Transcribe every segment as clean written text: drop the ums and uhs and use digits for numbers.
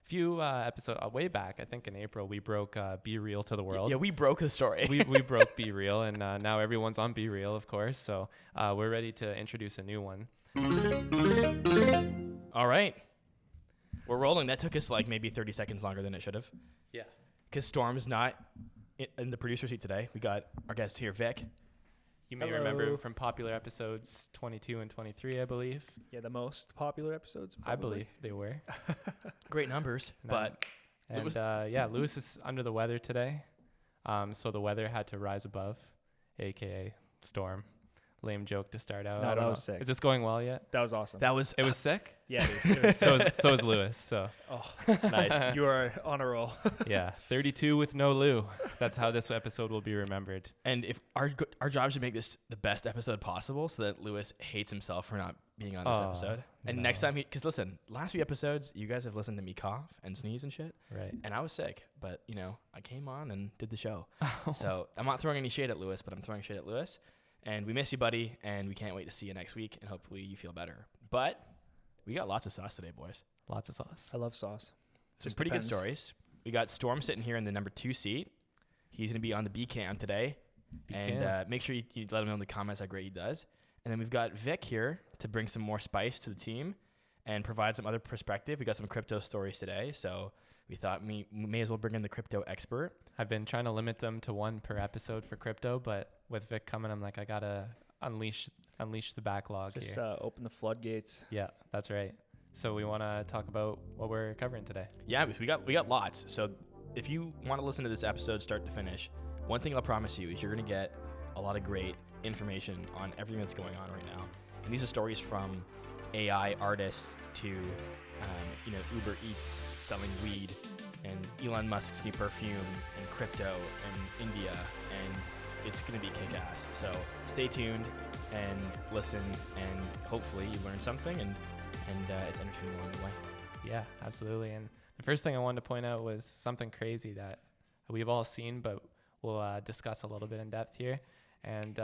few episodes way back, I think in April, we broke Be Real to the world. Yeah, we broke the story. we broke Be Real, and now everyone's on Be Real, of course. So we're ready to introduce a new one. All right. We're rolling. That took us like maybe 30 seconds longer than it should have. Yeah. Because Storm is not in the producer seat today. We got our guest here, Vic. You may remember from popular episodes 22 and 23, I believe. Yeah, the most popular episodes, probably. I believe they were. Great numbers. Lewis is under the weather today. So the weather had to rise above, a.k.a. Storm. Lame joke to start out. No, that was sick. Is this going well yet? That was awesome. It was sick? Yeah, dude. So is Lewis. So Nice. You are on a roll. Yeah, 32 with no Lou. That's how this episode will be remembered. And if our job should make this the best episode possible so that Lewis hates himself for not being on this episode. And next time, because listen, last few episodes, you guys have listened to me cough and sneeze and shit. Right. And I was sick, but, I came on and did the show. So I'm not throwing any shade at Lewis, but I'm throwing shade at Lewis. And we miss you, buddy, and we can't wait to see you next week, and hopefully you feel better. But we got lots of sauce today, boys. Lots of sauce. I love sauce. Some pretty good stories. We got Storm sitting here in the number 2 seat. He's going to be on the B-Cam today. And make sure you let him know in the comments how great he does. And then we've got Vic here to bring some more spice to the team and provide some other perspective. We got some crypto stories today, so we thought we may as well bring in the crypto expert. I've been trying to limit them to one per episode for crypto, but with Vic coming, I'm like, I gotta unleash the backlog Just here. open the floodgates. Yeah, that's right. So we want to talk about what we're covering today. Yeah, we got lots. So if you want to listen to this episode start to finish, one thing I'll promise you is you're gonna get a lot of great information on everything that's going on right now. And these are stories from AI artists to Uber Eats selling weed, and Elon Musk's new perfume, and crypto, and India, and it's going to be kick-ass. So stay tuned and listen, and hopefully you learn something, and it's entertaining along the way. Yeah, absolutely. And the first thing I wanted to point out was something crazy that we've all seen, but we'll discuss a little bit in depth here. And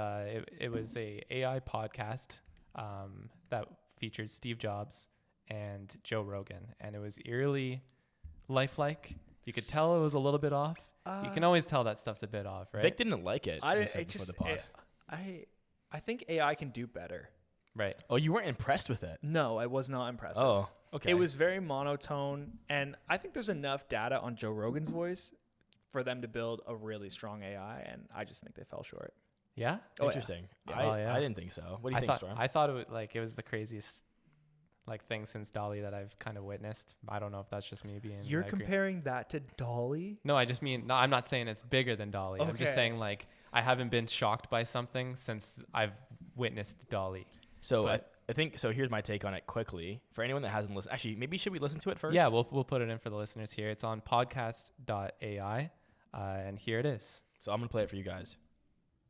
it was a AI podcast that featured Steve Jobs and Joe Rogan, and it was eerily lifelike. You could tell it was a little bit off. You can always tell that stuff's a bit off, right? Vic didn't like it. I think AI can do better. Right. Oh, you weren't impressed with it? No, I was not impressed. Oh, okay. It was very monotone, and I think there's enough data on Joe Rogan's voice for them to build a really strong AI, and I just think they fell short. Yeah? Interesting. Yeah. I didn't think so. What do you think, Storm? I thought it was the craziest thing since Dolly that I've kind of witnessed. I don't know if that's just me being... You're comparing that to Dolly? No, I'm not saying it's bigger than Dolly. Okay. I'm just saying I haven't been shocked by something since I've witnessed Dolly. So I think, so here's my take on it quickly. For anyone that hasn't listened, actually, maybe should we listen to it first? Yeah, we'll put it in for the listeners here. It's on Podcast.ai, and here it is. So I'm going to play it for you guys.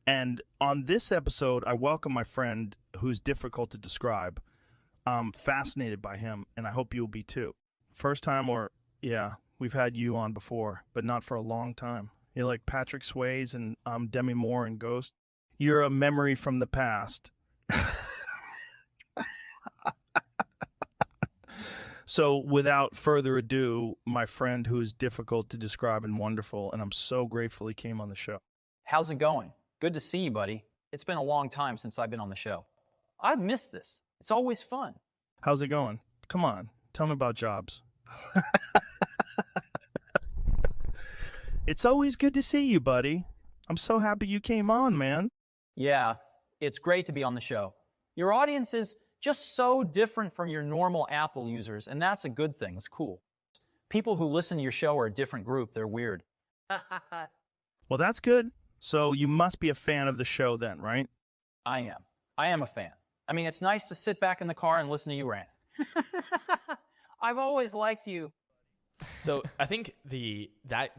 And on this episode, I welcome my friend who's difficult to describe. I'm fascinated by him, and I hope you'll be too. First time, we've had you on before, but not for a long time. You're like Patrick Swayze and Demi Moore in Ghost. You're a memory from the past. So without further ado, my friend who is difficult to describe and wonderful, and I'm so grateful he came on the show. How's it going? Good to see you, buddy. It's been a long time since I've been on the show. I've missed this. It's always fun. How's it going? Come on, tell me about jobs. It's always good to see you, buddy. I'm so happy you came on, man. Yeah, it's great to be on the show. Your audience is just so different from your normal Apple users, and that's a good thing. It's cool. People who listen to your show are a different group. They're weird. Well, that's good. So you must be a fan of the show then, right? I am. I am a fan. I mean, it's nice to sit back in the car and listen to you rant. I've always liked you. So I think that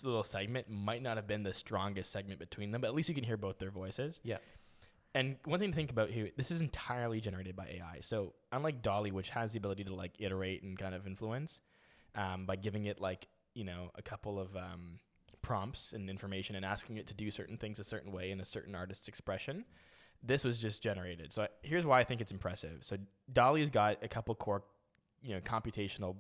little segment might not have been the strongest segment between them, but at least you can hear both their voices. Yeah. And one thing to think about here, this is entirely generated by AI. So unlike Dolly, which has the ability to iterate and kind of influence by giving it a couple of prompts and information and asking it to do certain things a certain way in a certain artist's expression, this was just generated. So here's why I think it's impressive. So Dolly's got a couple core computational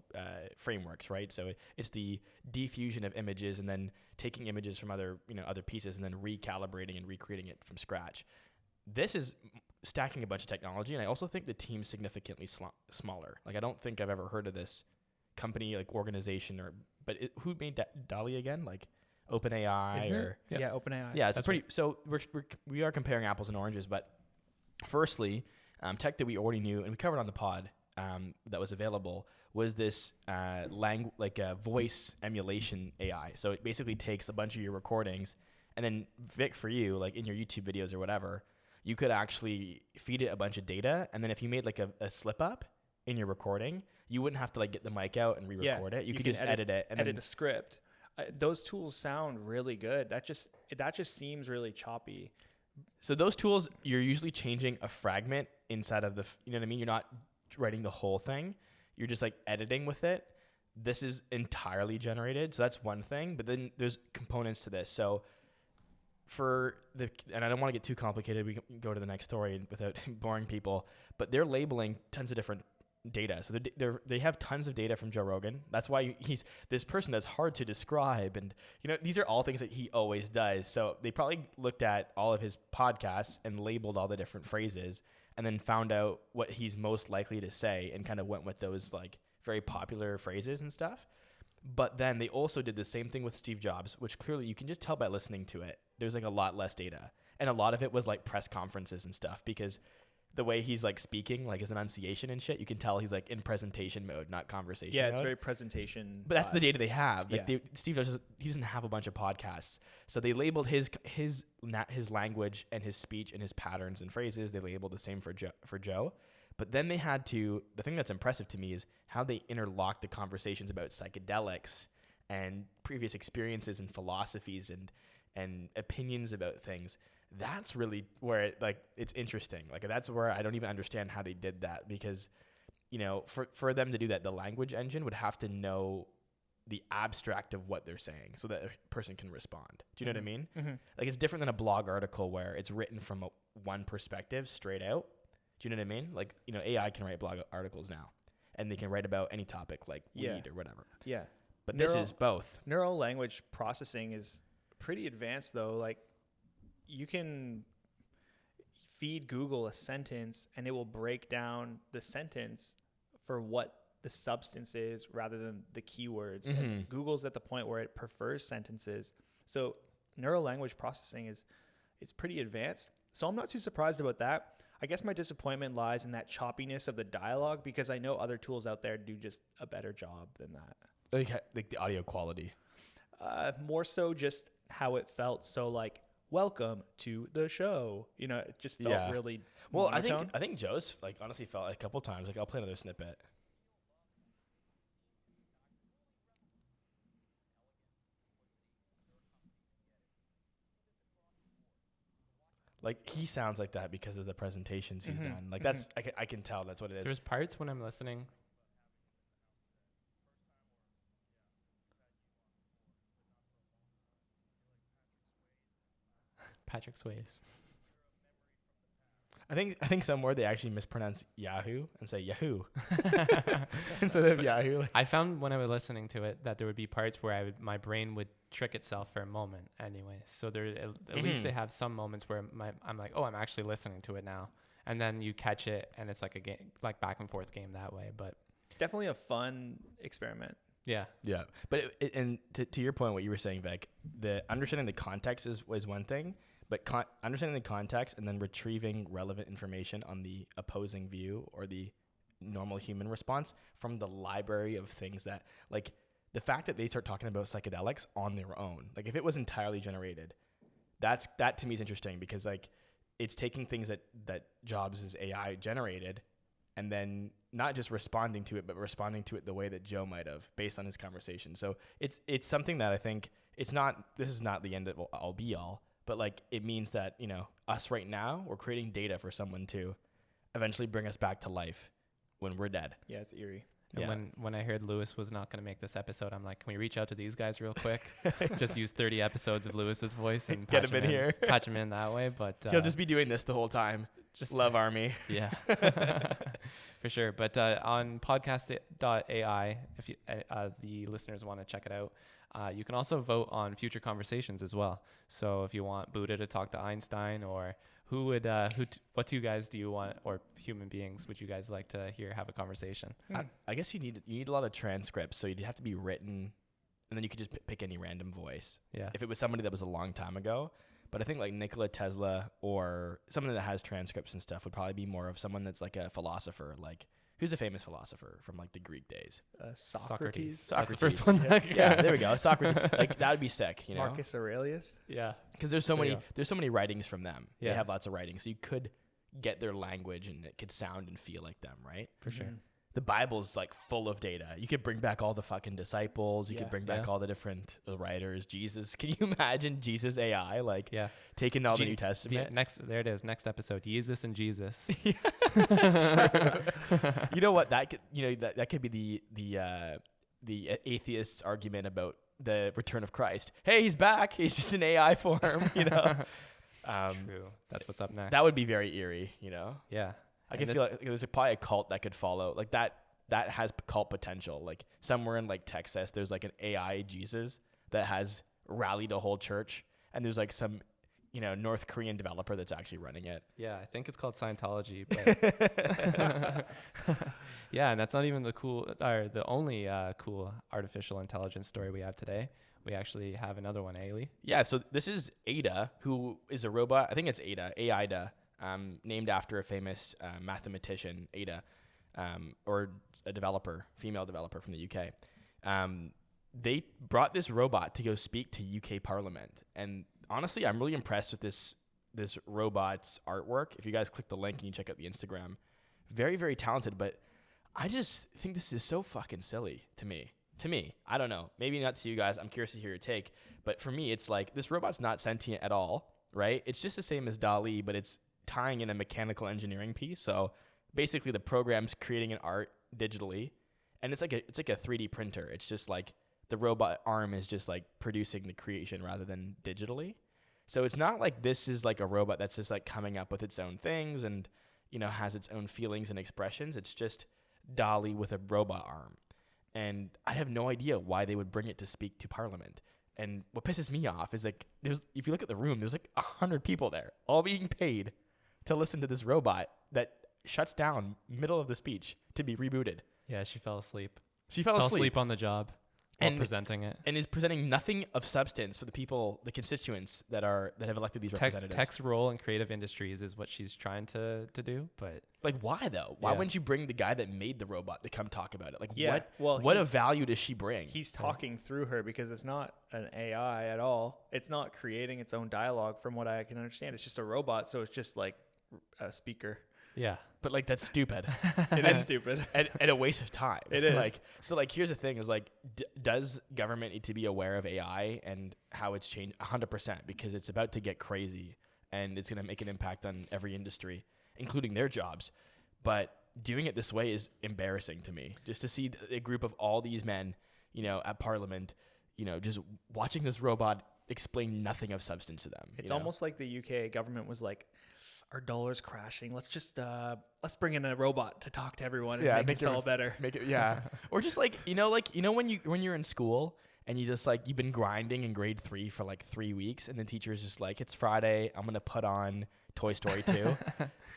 frameworks, right? So it's the diffusion of images and then taking images from other pieces and then recalibrating and recreating it from scratch. This is stacking a bunch of technology, and I also think the team's significantly smaller. Like, I don't think I've ever heard of this company, like, organization, who made DALL-E again? Like OpenAI? Isn't it? Yeah, OpenAI. Yeah, it's pretty. Right. So we are comparing apples and oranges, but firstly, tech that we already knew and we covered on the pod that was available was this voice emulation AI. So it basically takes a bunch of your recordings, and then Vic, for you, like in your YouTube videos or whatever, you could actually feed it a bunch of data, and then if you made like a slip up in your recording, you wouldn't have to like get the mic out and re-record it. You could just edit it and edit the script. Those tools sound really good. That just seems really choppy. So those tools, you're usually changing a fragment inside of you know what I mean? You're not writing the whole thing. You're just like editing with it. This is entirely generated. So that's one thing, but then there's components to this. So and I don't want to get too complicated. We can go to the next story without boring people, but they're labeling tons of different data. So they have tons of data from Joe Rogan. That's why he's this person that's hard to describe. And, these are all things that he always does. So they probably looked at all of his podcasts and labeled all the different phrases and then found out what he's most likely to say and kind of went with those like very popular phrases and stuff. But then they also did the same thing with Steve Jobs, which clearly you can just tell by listening to it. There's like a lot less data. And a lot of it was like press conferences and stuff, because the way he's like speaking, like his enunciation and shit, you can tell he's like in presentation mode, not conversation mode. It's very presentation. But that's the data they have. Like Steve Jobs, he doesn't have a bunch of podcasts. So they labeled his language and his speech and his patterns and phrases. They labeled the same for Joe. But then they had to, the thing that's impressive to me is how they interlocked the conversations about psychedelics and previous experiences and philosophies and opinions about things. That's really where it's interesting. Like, that's where I don't even understand how they did that, because, for them to do that, the language engine would have to know the abstract of what they're saying so that a person can respond. Do you know what I mean? Mm-hmm. Like, it's different than a blog article where it's written from one perspective straight out. Do you know what I mean? Like, AI can write blog articles now, and they can write about any topic like weed or whatever. Yeah. But this is both. Neural language processing is pretty advanced, though. Like, you can feed Google a sentence and it will break down the sentence for what the substance is rather than the keywords. Mm-hmm. And Google's at the point where it prefers sentences. So neural language processing it's pretty advanced. So I'm not too surprised about that. I guess my disappointment lies in that choppiness of the dialogue, because I know other tools out there do just a better job than that. Like the audio quality. More so just how it felt. So like, welcome to the show. It just felt really monotone. I think Joe's like honestly felt like a couple times. Like, I'll play another snippet. Like, he sounds like that because of the presentations he's done. Like, that's I can tell that's what it is. There's parts when I'm listening. Patrick Swayze. I think somewhere they actually mispronounce Yahoo and say Yahoo instead of Yahoo. I found when I was listening to it that there would be parts where my brain would trick itself for a moment anyway. So there at least they have some moments where I'm like, oh, I'm actually listening to it now. And then you catch it and it's like a game, like back and forth game that way. But it's definitely a fun experiment. Yeah. Yeah. But and to your point, what you were saying, Vic, the understanding the context was one thing. But understanding the context and then retrieving relevant information on the opposing view or the normal human response from the library of things that, like, the fact that they start talking about psychedelics on their own, like, if it was entirely generated, that to me is interesting, because like, it's taking things that Jobs' AI generated and then not just responding to it, but responding to it the way that Joe might have based on his conversation. So it's something that I think this is not the end of all be all. But like, it means that, us right now, we're creating data for someone to eventually bring us back to life when we're dead. Yeah, it's eerie. And when I heard Lewis was not going to make this episode, I'm like, can we reach out to these guys real quick? Just use 30 episodes of Lewis's voice and get him in here. Patch him in that way. But he'll just be doing this the whole time. Just Love Army. Yeah. for sure. But on Podcast.ai, if you, the listeners want to check it out, you can also vote on future conversations as well. So if you want Buddha to talk to Einstein, or what two guys do you want, or human beings would you guys like to hear have a conversation? I guess you need a lot of transcripts, so you'd have to be written, and then you could just pick any random voice. Yeah. If it was somebody that was a long time ago. But I think like Nikola Tesla or someone that has transcripts and stuff would probably be more of someone that's like a philosopher. Like, who's a famous philosopher from like the Greek days? Socrates. That's the first one. Yeah, there we go. Socrates. Like, that would be sick, you know? Marcus Aurelius. Yeah. Because there's so many writings from them. Yeah. They have lots of writings. So you could get their language and it could sound and feel like them, right? For sure. The Bible's like full of data. You could bring back all the fucking disciples. You could bring back all the different writers. Jesus. Can you imagine Jesus AI taking all the New Testament? There it is. Next episode, Jesus and Jesus. You know what? That could be the atheist's argument about the return of Christ. Hey, he's back. He's just in AI form. You know. True. That's what's up next. That would be very eerie. You know. Yeah. I can feel like there's probably a cult that could follow like that has cult potential. Like somewhere in like Texas, there's like an AI Jesus that has rallied a whole church, and there's like some, North Korean developer that's actually running it. Yeah, I think it's called Scientology. But yeah, and that's not even the only cool artificial intelligence story we have today. We actually have another one, Ailey. Yeah, so this is Ada, who is a robot. I think it's Ada. Named after a famous mathematician, Ada, or a female developer from the UK. They brought this robot to go speak to UK Parliament. And honestly, I'm really impressed with this robot's artwork. If you guys click the link and you check out the Instagram, very, very talented. But I just think this is so fucking silly to me. I don't know. Maybe not to you guys. I'm curious to hear your take. But for me, it's like this robot's not sentient at all, right? It's just the same as DALL-E, but it's tying in a mechanical engineering piece. So basically the program's creating an art digitally, and it's like a 3D printer. It's just like the robot arm is just like producing the creation rather than digitally. So it's not like this is like a robot that's just like coming up with its own things and, has its own feelings and expressions. It's just DALL-E with a robot arm. And I have no idea why they would bring it to speak to Parliament. And what pisses me off is like, if you look at the room, there's like 100 people there, all being paid to listen to this robot that shuts down middle of the speech to be rebooted. Yeah, she fell asleep. She fell asleep on the job while presenting it. And is presenting nothing of substance for the people, the constituents that have elected these representatives. Tech's role in creative industries is what she's trying to do, but like, why though? Why wouldn't you bring the guy that made the robot to come talk about it? Like, what a value does she bring? He's talking through her because it's not an AI at all. It's not creating its own dialogue from what I can understand. It's just a robot, so it's just like a speaker. Yeah. But like, that's stupid. It is stupid. and a waste of time. It is. Like, here's the thing is like, does government need to be aware of AI and how it's changed? 100%, because it's about to get crazy and it's going to make an impact on every industry, including their jobs. But doing it this way is embarrassing to me. Just to see a group of all these men, at Parliament, just watching this robot explain nothing of substance to them. It's almost like the UK government was like, our dollar's crashing. Let's just let's bring in a robot to talk to everyone and make it all better. Make it or just like when you're in school and you just like you've been grinding in grade 3 for like 3 weeks and the teacher's just like, it's Friday, I'm gonna put on Toy Story 2.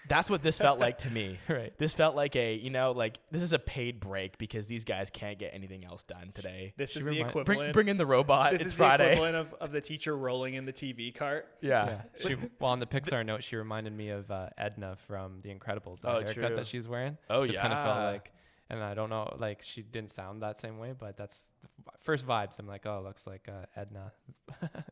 That's what this felt like to me. Right. This felt like this is a paid break because these guys can't get anything else done today. This is the equivalent. Bring in the robot. This it's is Friday. the equivalent of the teacher rolling in the TV cart. Yeah. On the Pixar note, she reminded me of Edna from The Incredibles. That haircut that she's wearing. Just kind of felt like, and I don't know, like she didn't sound that same way, but that's first vibes. I'm like, oh, looks like Edna.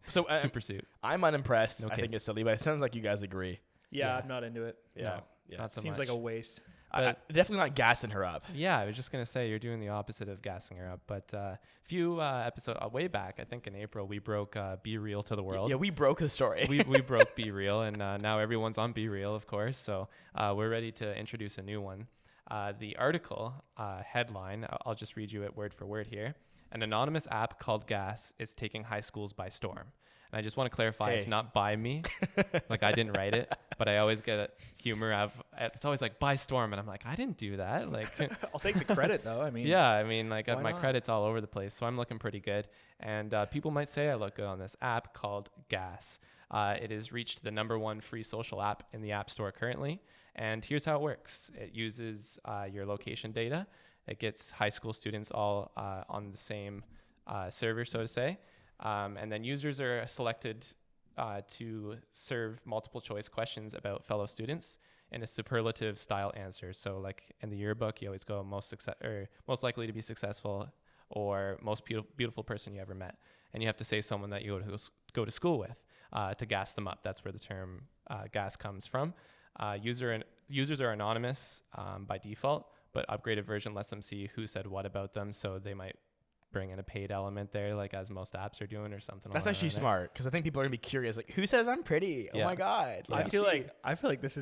So super suit. I'm unimpressed. No I think it's silly, but it sounds like you guys agree. Yeah, I'm not into it. Yeah. No, not so Seems much. like a waste. Definitely not gassing her up. Yeah, I was just gonna say you're doing the opposite of gassing her up. But a few episodes way back, I think in April, we broke Be Real to the world. Yeah, we broke the story. we broke Be Real, and now everyone's on Be Real, of course. So we're ready to introduce a new one. The article headline, I'll just read you it word for word here. An anonymous app called Gas is taking high schools by storm. And I just want to clarify, It's not by me. Like, I didn't write it, but I always get humor it's always like buy Storm, and I'm like, I didn't do that. Like, I'll take the credit though. I mean, yeah, I mean, like why my not? credit's all over the place, so I'm looking pretty good. And people might say I look good on this app called Gas. It has reached the #1 free social app in the App Store currently. And here's how it works. It uses your location data. It gets high school students all on the same server, so to say. And then users are selected to serve multiple choice questions about fellow students in a superlative style answer. So like in the yearbook, you always go most likely to be successful, or most beautiful person you ever met. And you have to say someone that you go to school with to gas them up. That's where the term gas comes from. Users are anonymous by default, but upgraded version lets them see who said what about them. So they might bring in a paid element there, like as most apps are doing, or something. That's along actually that. smart, because I think people are gonna be curious, like, who says I'm pretty? Oh Yeah. my god! Yeah. I feel like this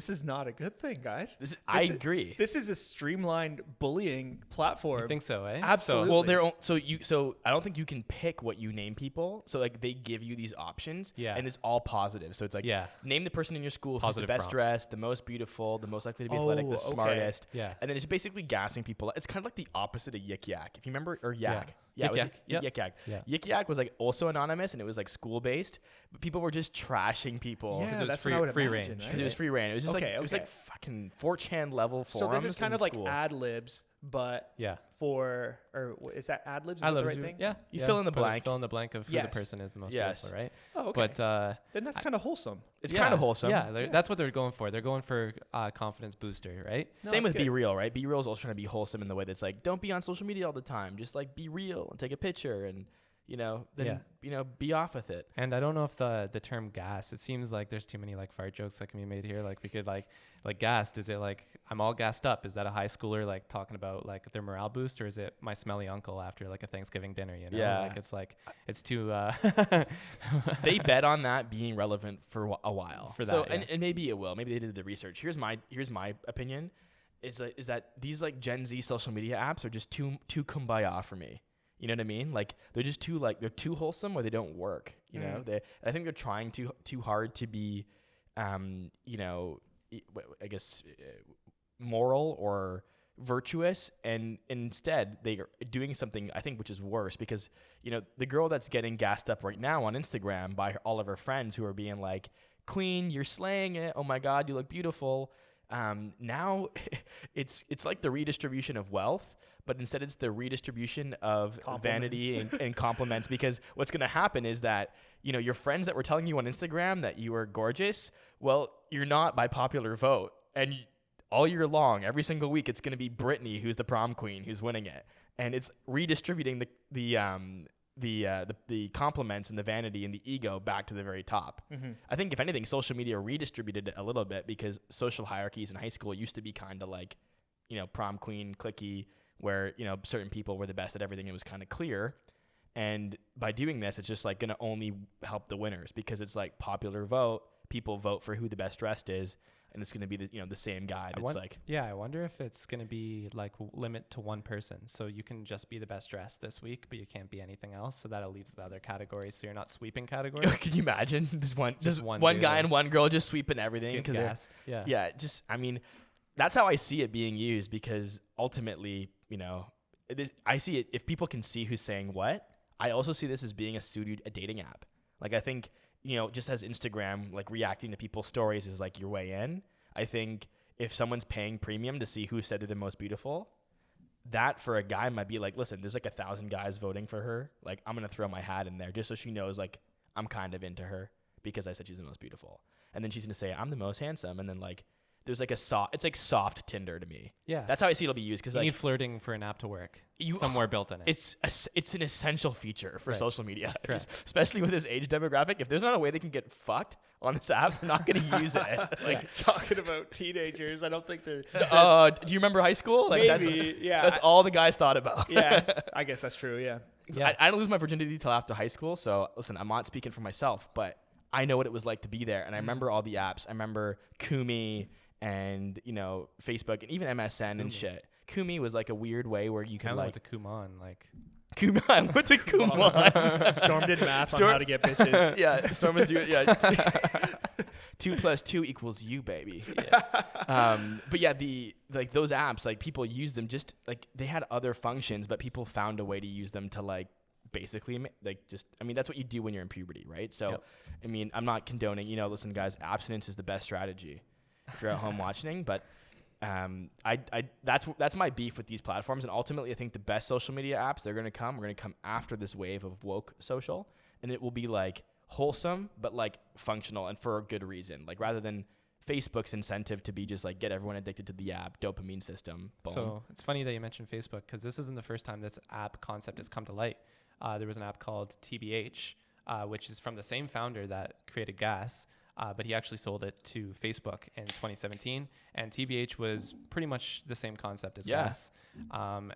is not a good thing, guys. I agree. This is a streamlined bullying platform. You think so, eh? Absolutely. Well, so I don't think you can pick what you name people. So like they give you these options, Yeah. and it's all positive. So it's like, Yeah. name the person in your school who's the Positive best prompts. dressed, the most beautiful, the most likely to be athletic, the okay. smartest. Yeah. And then it's basically gassing people. It's kind of like the opposite of Yik Yak, if you remember, or Yak. Yeah. it was Yik like Yak. Yik Yak. Yeah. Yik Yak was like also anonymous, and it was like school based, but people were just trashing people. Yeah, it was that's free- what I would free imagine, range. right? Because it was free reign. It was just Okay, it was okay. like fucking 4chan level So forums. this is kind in of like school. ad libs, but Yeah. is that ad libs? Is I that the love right Zoom. thing? Yeah. You yeah. fill in the Put blank. Fill in the blank of who Yes. the person is the most Yes. beautiful, right? Oh, okay. But Then that's kind of wholesome. It's yeah, kind of wholesome. Yeah, that's what they're going for. They're going for confidence booster, right? No, Same that's with Be good. Real, right? Be Real is also trying to be wholesome in the way that's like, don't be on social media all the time. Just like be real and take a picture and, be off with it. And I don't know if the term gas, it seems like there's too many like fart jokes that can be made here. Like we could like gassed. Is it like I'm all gassed up? Is that a high schooler like talking about like their morale boost, or is it my smelly uncle after like a Thanksgiving dinner? You know, Yeah. like it's too. They bet on that being relevant for a while. For so, that, yeah. and maybe it will. Maybe they did the research. Here's my opinion. Is that these like Gen Z social media apps are just too kumbaya for me. You know what I mean? Like they're just they're too wholesome, or they don't work. You know, I think they're trying too hard to be, I guess moral or virtuous, and instead they are doing something I think which is worse, because the girl that's getting gassed up right now on Instagram by all of her friends who are being like, "Queen, you're slaying it. Oh my God, you look beautiful." Now it's like the redistribution of wealth, but instead it's the redistribution of vanity and compliments, because what's going to happen is that, your friends that were telling you on Instagram that you were gorgeous, well, you're not by popular vote. And all year long, every single week, it's going to be Britney who's the prom queen, who's winning it. And it's redistributing the compliments and the vanity and the ego back to the very top. Mm-hmm. I think if anything, social media redistributed it a little bit, because social hierarchies in high school used to be kind of like, prom queen, cliquey, where, certain people were the best at everything. It was kind of clear. And by doing this, it's just like going to only help the winners, because it's like popular vote. People vote for who the best dressed is. And it's going to be the same guy that's I wonder if it's going to be like limit to one person. So you can just be the best dressed this week, but you can't be anything else. So that leaves the other categories. So you're not sweeping categories. Can you imagine this one one guy dude, and one girl just sweeping everything? Get Because they're gassed. Yeah. Yeah, that's how I see it being used, because ultimately, I see it, if people can see who's saying what, I also see this as being a dating app. Like I think, just as Instagram, like reacting to people's stories is like your way in. I think if someone's paying premium to see who said they're the most beautiful, that for a guy might be like, listen, there's like 1,000 guys voting for her. Like I'm going to throw my hat in there just so she knows like I'm kind of into her because I said she's the most beautiful. And then she's going to say, I'm the most handsome. And then like, there's like it's like soft Tinder to me. Yeah. That's how I see it'll be used. Cause You like need flirting for an app to work. Somewhere built in it. it's an essential feature for Right. social media, Correct. especially with this age demographic. If there's not a way they can get fucked on this app, they're not going to use it. Like, Talking about teenagers, I don't think they're. do you remember high school? Like Maybe, yeah. That's all the guys thought about. Yeah, I guess that's true. Yeah. Yeah. I didn't lose my virginity till after high school. So listen, I'm not speaking for myself, but I know what it was like to be there. And I remember all the apps. I remember Kumi and, Facebook and even MSN and shit. Kumi was like a weird way where you could Kind of like went to Kumon, like Kumon. What's a Kumon? Storm did math on how to get bitches. Yeah, Storm was doing. Yeah, 2 + 2 = you, baby. But yeah, those apps, like people use them just like they had other functions, but people found a way to use them to like basically that's what you do when you're in puberty, right? So, I mean, I'm not condoning, listen guys, abstinence is the best strategy if you're at home watching, but that's my beef with these platforms. And ultimately I think the best social media apps are going to come after this wave of woke social, and it will be like wholesome, but like functional and for a good reason. Like rather than Facebook's incentive to be just like get everyone addicted to the app dopamine system. Boom. So it's funny that you mentioned Facebook, because this isn't the first time this app concept has come to light. There was an app called TBH, which is from the same founder that created Gas, but he actually sold it to Facebook in 2017. And TBH was pretty much the same concept as Gas.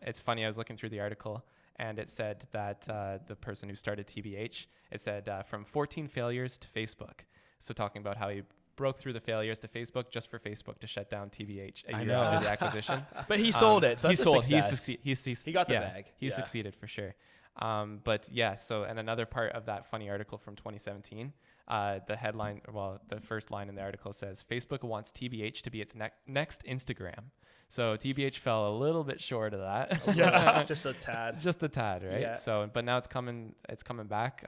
It's funny, I was looking through the article, and it said that the person who started TBH, it said from 14 failures to Facebook. So talking about how he broke through the failures to Facebook just for Facebook to shut down TBH a year after the acquisition. But he sold it, so he that's sold. a success. He got the bag. He succeeded for sure. But yeah, so, and another part of that funny article from 2017, the first line in the article says, Facebook wants TBH to be its next Instagram. So TBH fell a little bit short of that. Yeah, just a tad. Just a tad, right? Yeah. So, but now it's coming back.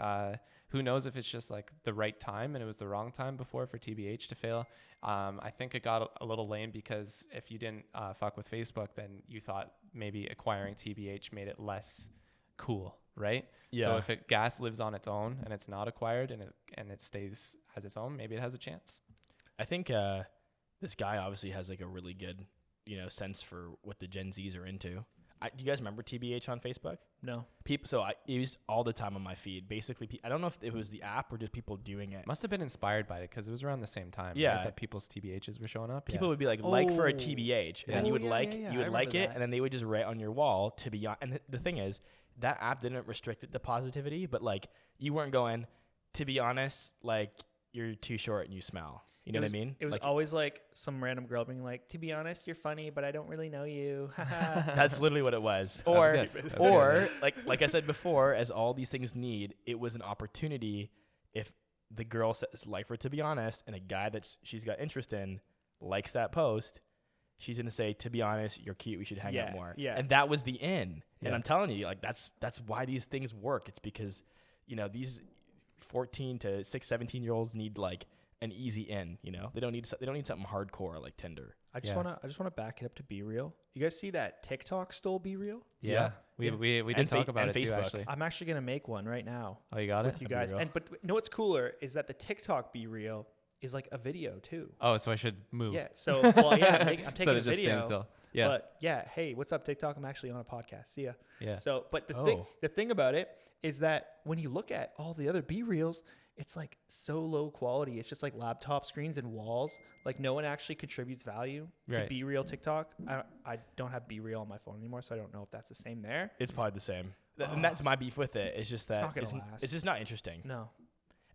Who knows if it's just like the right time and it was the wrong time before for TBH to fail. I think it got a little lame because if you didn't fuck with Facebook, then you thought maybe acquiring TBH made it less cool, right? Yeah. So if Gas lives on its own and it's not acquired and it stays as its own, maybe it has a chance. I think this guy obviously has like a really good, sense for what the Gen Zs are into. Do you guys remember TBH on Facebook? No. So I used all the time on my feed. Basically, I don't know if it was the app or just people doing it. Must have been inspired by it because it was around the same time. Yeah. Right, that people's TBHs were showing up. People would be like for a TBH, and then you would I like it, remember and then they would just write on your wall to be on. And the thing is, that app didn't restrict it to positivity, but like you weren't going, to be honest, like you're too short and you smell. You know what I mean? It was like, always like some random girl being like, to be honest, you're funny, but I don't really know you. that's literally what it was. Like I said before, as all these things need, it was an opportunity. If the girl says like for to be honest, and a guy that she's got interest in likes that post, she's gonna say, to be honest, you're cute, we should hang out more. Yeah. And that was the in. Yeah. And I'm telling you, like that's why these things work. It's because these 14 to 17-year-olds need like an easy in. They don't need something hardcore like Tinder. I just wanna back it up to Be Real. You guys see that TikTok stole Be Real? Yeah. We did talk about it too, Facebook. actually. I'm actually gonna make one right now. Oh, you got with it? you guys. But what's cooler is that the TikTok Be Real is like a video too. Oh, so I should move. Yeah. So I'm taking so a it just video. stands still. Yeah. But yeah, hey, what's up, TikTok? I'm actually on a podcast. See ya. Yeah. So, but the thing about it is that when you look at all the other Be Reels, it's like so low quality. It's just like laptop screens and walls. Like no one actually contributes value to Right. Be Real TikTok. I don't have Be Real on my phone anymore, so I don't know if that's the same there. It's probably the same. And that's my beef with it. It's just that not gonna last. it's just not interesting. No.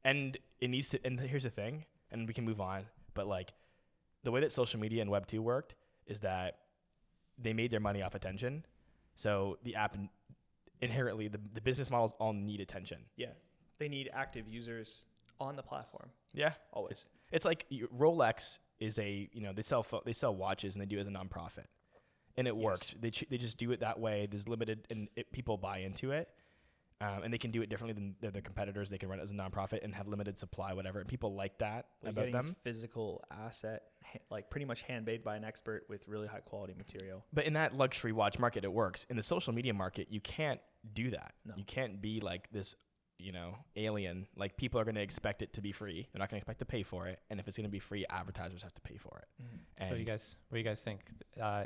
And it needs to. And here's the thing, and we can move on. But like, the way that social media and Web 2 worked is that they made their money off attention. So the app inherently, the business models all need attention. Yeah. They need active users on the platform. Yeah, Always. It's like Rolex is they sell watches and they do it as a nonprofit, and it works. They just do it that way. There's limited and people buy into it. And they can do it differently than their competitors. They can run it as a nonprofit and have limited supply, whatever. And people like that about them. Physical asset, like pretty much handmade by an expert with really high quality material. But in that luxury watch market, it works. In the social media market, you can't do that. No. You can't be like this, alien. Like people are going to expect it to be free. They're not going to expect to pay for it. And if it's going to be free, advertisers have to pay for it. Mm-hmm. So what do you guys think?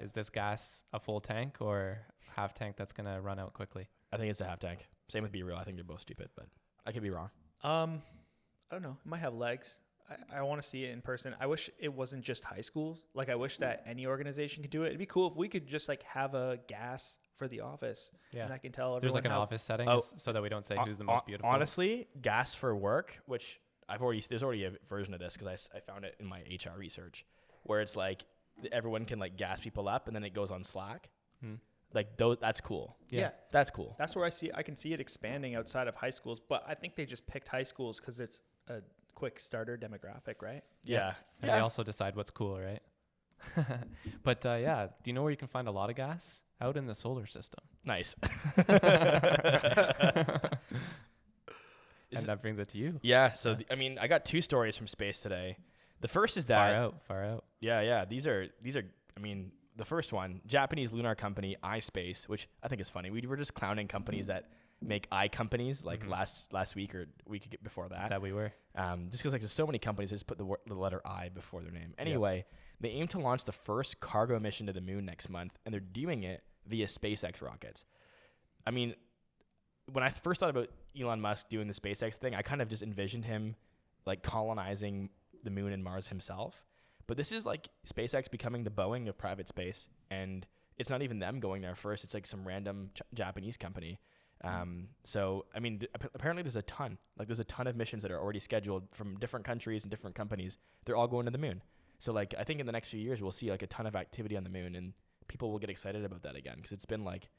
Is this gas a full tank or half tank that's going to run out quickly? I think it's a half tank. Same with Be Real. I think they're both stupid, but I could be wrong. I don't know. It might have legs. I want to see it in person. I wish it wasn't just high schools. Like I wish that any organization could do it. It'd be cool if we could just like have a gas for the office. Yeah. And I can tell everyone There's like an how- office setting so that we don't say who's the most beautiful. Honestly, gas for work, which there's already a version of this because I found it in my HR research where it's like everyone can like gas people up and then it goes on Slack. Like that's cool. Yeah. That's cool. That's where I can see it expanding outside of high schools, but I think they just picked high schools because it's a quick starter demographic, right? Yeah. And they also decide what's cool, right? But yeah, do you know where you can find a lot of gas? Out in the solar system. Nice. And that brings it to you. Yeah. So I mean, I got 2 stories from space today. The first is that Far out. Yeah. These are. I mean, the first one, Japanese lunar company iSpace, which I think is funny. We were just clowning companies that make companies like last week or week before that. That we were. Just because like there's so many companies that just put the letter I before their name. Anyway, they aim to launch the first cargo mission to the moon next month, and they're doing it via SpaceX rockets. I mean, when I first thought about Elon Musk doing the SpaceX thing, I kind of just envisioned him like colonizing the moon and Mars himself. But this is like SpaceX becoming the Boeing of private space, and it's not even them going there first. It's like some random Japanese company. So, I mean, apparently there's a ton of missions that are already scheduled from different countries and different companies. They're all going to the moon. So like, I think in the next few years, we'll see like a ton of activity on the moon, and people will get excited about that again. 'Cause it's been like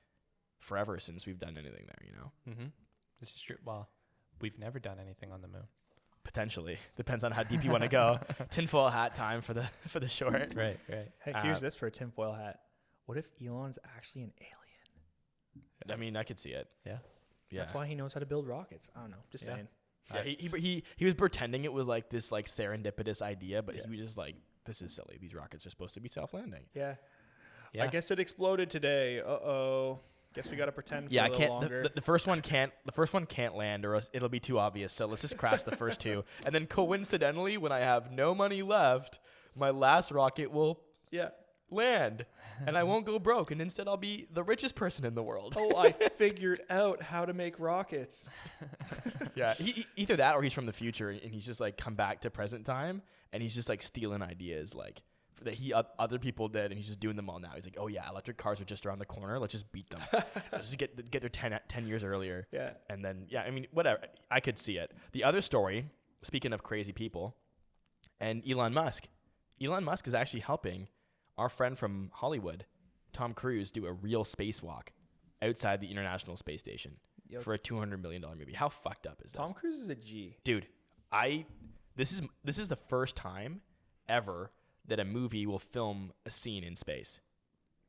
forever since we've done anything there, you know? Mm-hmm. This is true. Well, we've never done anything on the moon. Potentially. Depends on how deep you want to go. Tinfoil hat time for the short. Right. Hey, here's this for a tinfoil hat. What if Elon's actually an alien? I mean, I could see it. Yeah. That's why he knows how to build rockets. I don't know. Just saying. Yeah, he was pretending it was like this like serendipitous idea, but he was just like, this is silly. These rockets are supposed to be self-landing. Yeah. Yeah. I guess it exploded today. Uh-oh. Guess we got to pretend for a little longer. The first one can't land, or else it'll be too obvious. So let's just crash the first 2, and then coincidentally, when I have no money left, my last rocket will land, and I won't go broke, and instead I'll be the richest person in the world. Oh, I figured out how to make rockets. Yeah, either that or he's from the future, and he's just like come back to present time, and he's just like stealing ideas like that other people did, and he's just doing them all now. He's like, oh yeah, electric cars are just around the corner. Let's just beat them. Let's just get there 10 years earlier. Yeah. And then, I mean, whatever. I could see it. The other story, speaking of crazy people, and Elon Musk is actually helping our friend from Hollywood, Tom Cruise, do a real spacewalk outside the International Space Station for a $200 million movie. How fucked up is this? Tom Cruise is a G. Dude, this is the first time ever that a movie will film a scene in space.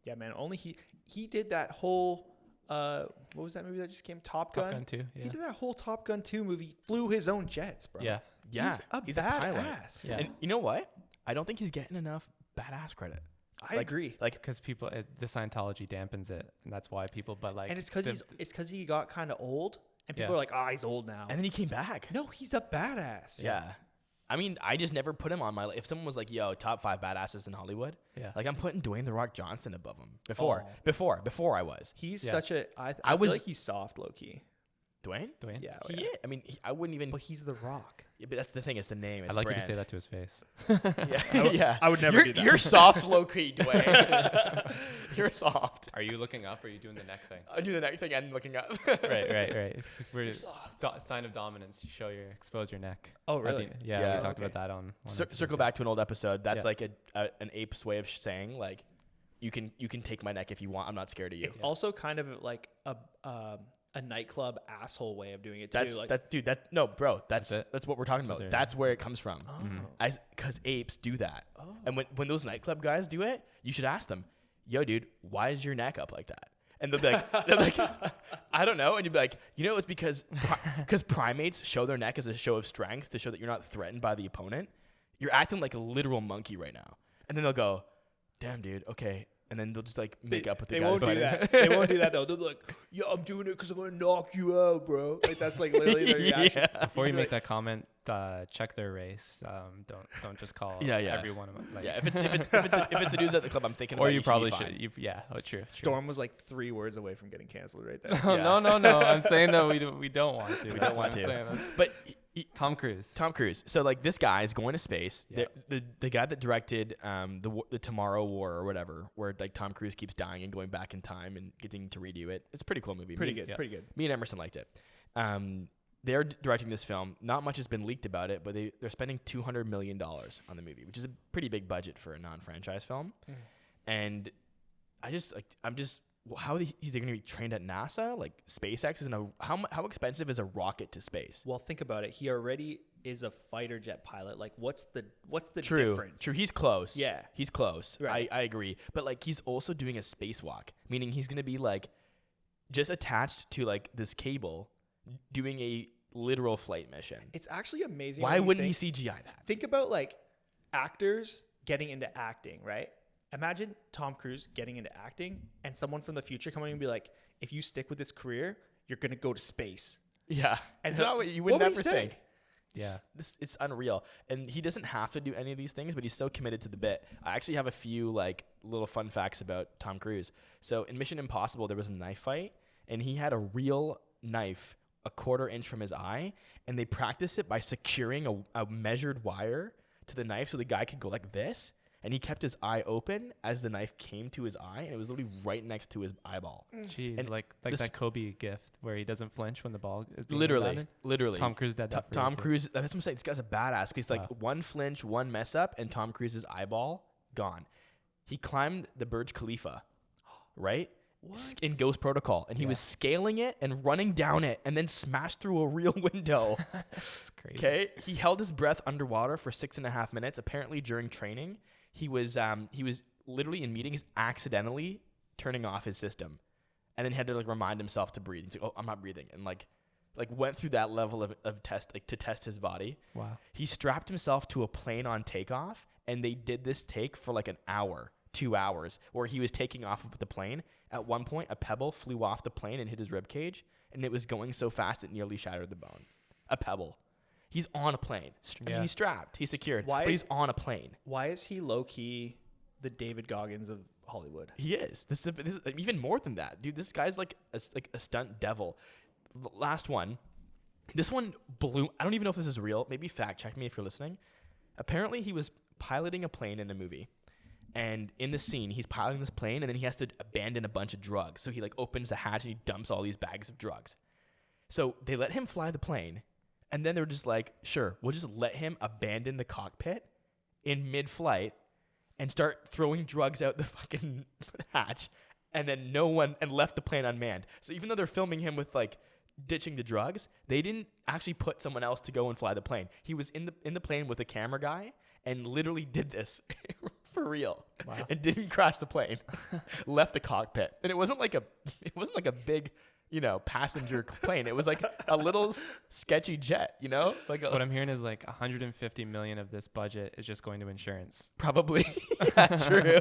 Yeah, man. Only he did that whole what was that movie that just came? Top Gun? Top Gun 2. Yeah. He did that whole Top Gun 2 movie. Flew his own jets, bro. Yeah. He's a badass. Yeah. And you know what? I don't think he's getting enough badass credit. I agree. Like, because people, the Scientology dampens it, and that's why people. But like, and it's because he got kind of old, and people are like, he's old now. And then he came back. No, he's a badass. Yeah. I mean, I just never put him on my list. If someone was like, yo, top 5 badasses in Hollywood, like I'm putting Dwayne The Rock Johnson above him. Before I was. He's such a, I feel like he's soft, low key. Dwayne? Yeah. I mean, I wouldn't even. But he's The Rock. Yeah, but that's the thing. It's the name. It's I'd like brand. you to say that to his face. Yeah. I would never do that. You're soft, low key, Dwayne. You're soft. Are you looking up or are you doing the neck thing? I do the neck thing and looking up. Right. Sign of dominance. You expose your neck. Oh, really? We talked about that on. Circle back to an old episode. That's like an ape's way of saying like, you can take my neck if you want. I'm not scared of you. It's also kind of like a nightclub asshole way of doing it too. That's what we're talking about. That's where it comes from. Because apes do that. And when those nightclub guys do it, you should ask them, yo, dude, why is your neck up like that? And they're like, I don't know. And you'd be like, it's because primates show their neck as a show of strength to show that you're not threatened by the opponent. You're acting like a literal monkey right now. And then they'll go, damn, dude, okay. And then they'll just like make up with the guy. They won't do that. They won't do that though. They'll be like, yeah, I'm doing it because I'm going to knock you out, bro. Like that's like literally their reaction. Before you make that comment, check their race. Don't just call every one of them. Like, if it's the dudes at the club, I'm thinking about or you probably should. True. Storm was like 3 words away from getting canceled right there. No. I'm saying that we don't want to. We don't want to. But Tom Cruise. So like this guy is going to space. Yeah. The guy that directed the Tomorrow War or whatever, where like Tom Cruise keeps dying and going back in time and getting to redo it. It's a pretty cool movie. Pretty good. Me and Emerson liked it. They're directing this film. Not much has been leaked about it, but they're spending $200 million on the movie, which is a pretty big budget for a non-franchise film. And how are they going to be trained at NASA? Like SpaceX how expensive is a rocket to space? Well, think about it. He already is a fighter jet pilot. Like, what's the True. difference? True. He's close. Yeah. He's close. Right. I agree. But like, he's also doing a spacewalk, meaning he's gonna be like just attached to like this cable, doing a literal flight mission. It's actually amazing. Why wouldn't he CGI that? Think about like actors getting into acting, right? Imagine Tom Cruise getting into acting and someone from the future coming and be like, if you stick with this career, you're going to go to space. Yeah. And It's so- not what you what would would he never say? think. Yeah. It's unreal. And he doesn't have to do any of these things, but he's so committed to the bit. I actually have a few like little fun facts about Tom Cruise. So in Mission Impossible, there was a knife fight and he had a real knife a 1/4 inch from his eye, and they practiced it by securing a measured wire to the knife so the guy could go like this, and he kept his eye open as the knife came to his eye, and it was literally right next to his eyeball. Jeez, And like this- that Kobe gift where he doesn't flinch when the ball is being batted. Literally. Tom Cruise did that. for Tom him too. Cruise, that's what I'm saying. This guy's a badass. He's like Wow. one flinch, one mess up, and Tom Cruise's eyeball gone. He climbed the Burj Khalifa, right? In Ghost Protocol, and he was scaling it and running down it, and then smashed through a real window. That's crazy. Okay, he held his breath underwater for 6.5 minutes. Apparently, during training, he was literally in meetings accidentally turning off his system, and then he had to like remind himself to breathe. He's like, "Oh, I'm not breathing," and like went through that level of test to test his body. Wow. He strapped himself to a plane on takeoff, and they did this take for like an hour, 2 hours, where he was taking off of the plane. At one point, a pebble flew off the plane and hit his rib cage, and it was going so fast it nearly shattered the bone. A pebble. He's on a plane. I mean, he's strapped. He's secured. But he's on a plane. Why is he low key the David Goggins of Hollywood? He is. This is even more than that, dude. This guy's like a stunt devil. Last one. This one blew. I don't even know if this is real. Maybe fact check me if you're listening. Apparently, he was piloting a plane in a movie. And in the scene, he's piloting this plane, and then he has to abandon a bunch of drugs. So he like opens the hatch and he dumps all these bags of drugs. So they let him fly the plane, and then they're just like, sure, we'll just let him abandon the cockpit in mid-flight and start throwing drugs out the fucking hatch, and then left the plane unmanned. So even though they're filming him with like ditching the drugs, they didn't actually put someone else to go and fly the plane. He was in the plane with a camera guy and literally did this. For real. Wow. And didn't crash the plane. Left the cockpit. And it wasn't like a big, passenger plane. It was like a little sketchy jet, Like So what I'm hearing is like 150 million of this budget is just going to insurance. probably. Yeah, true.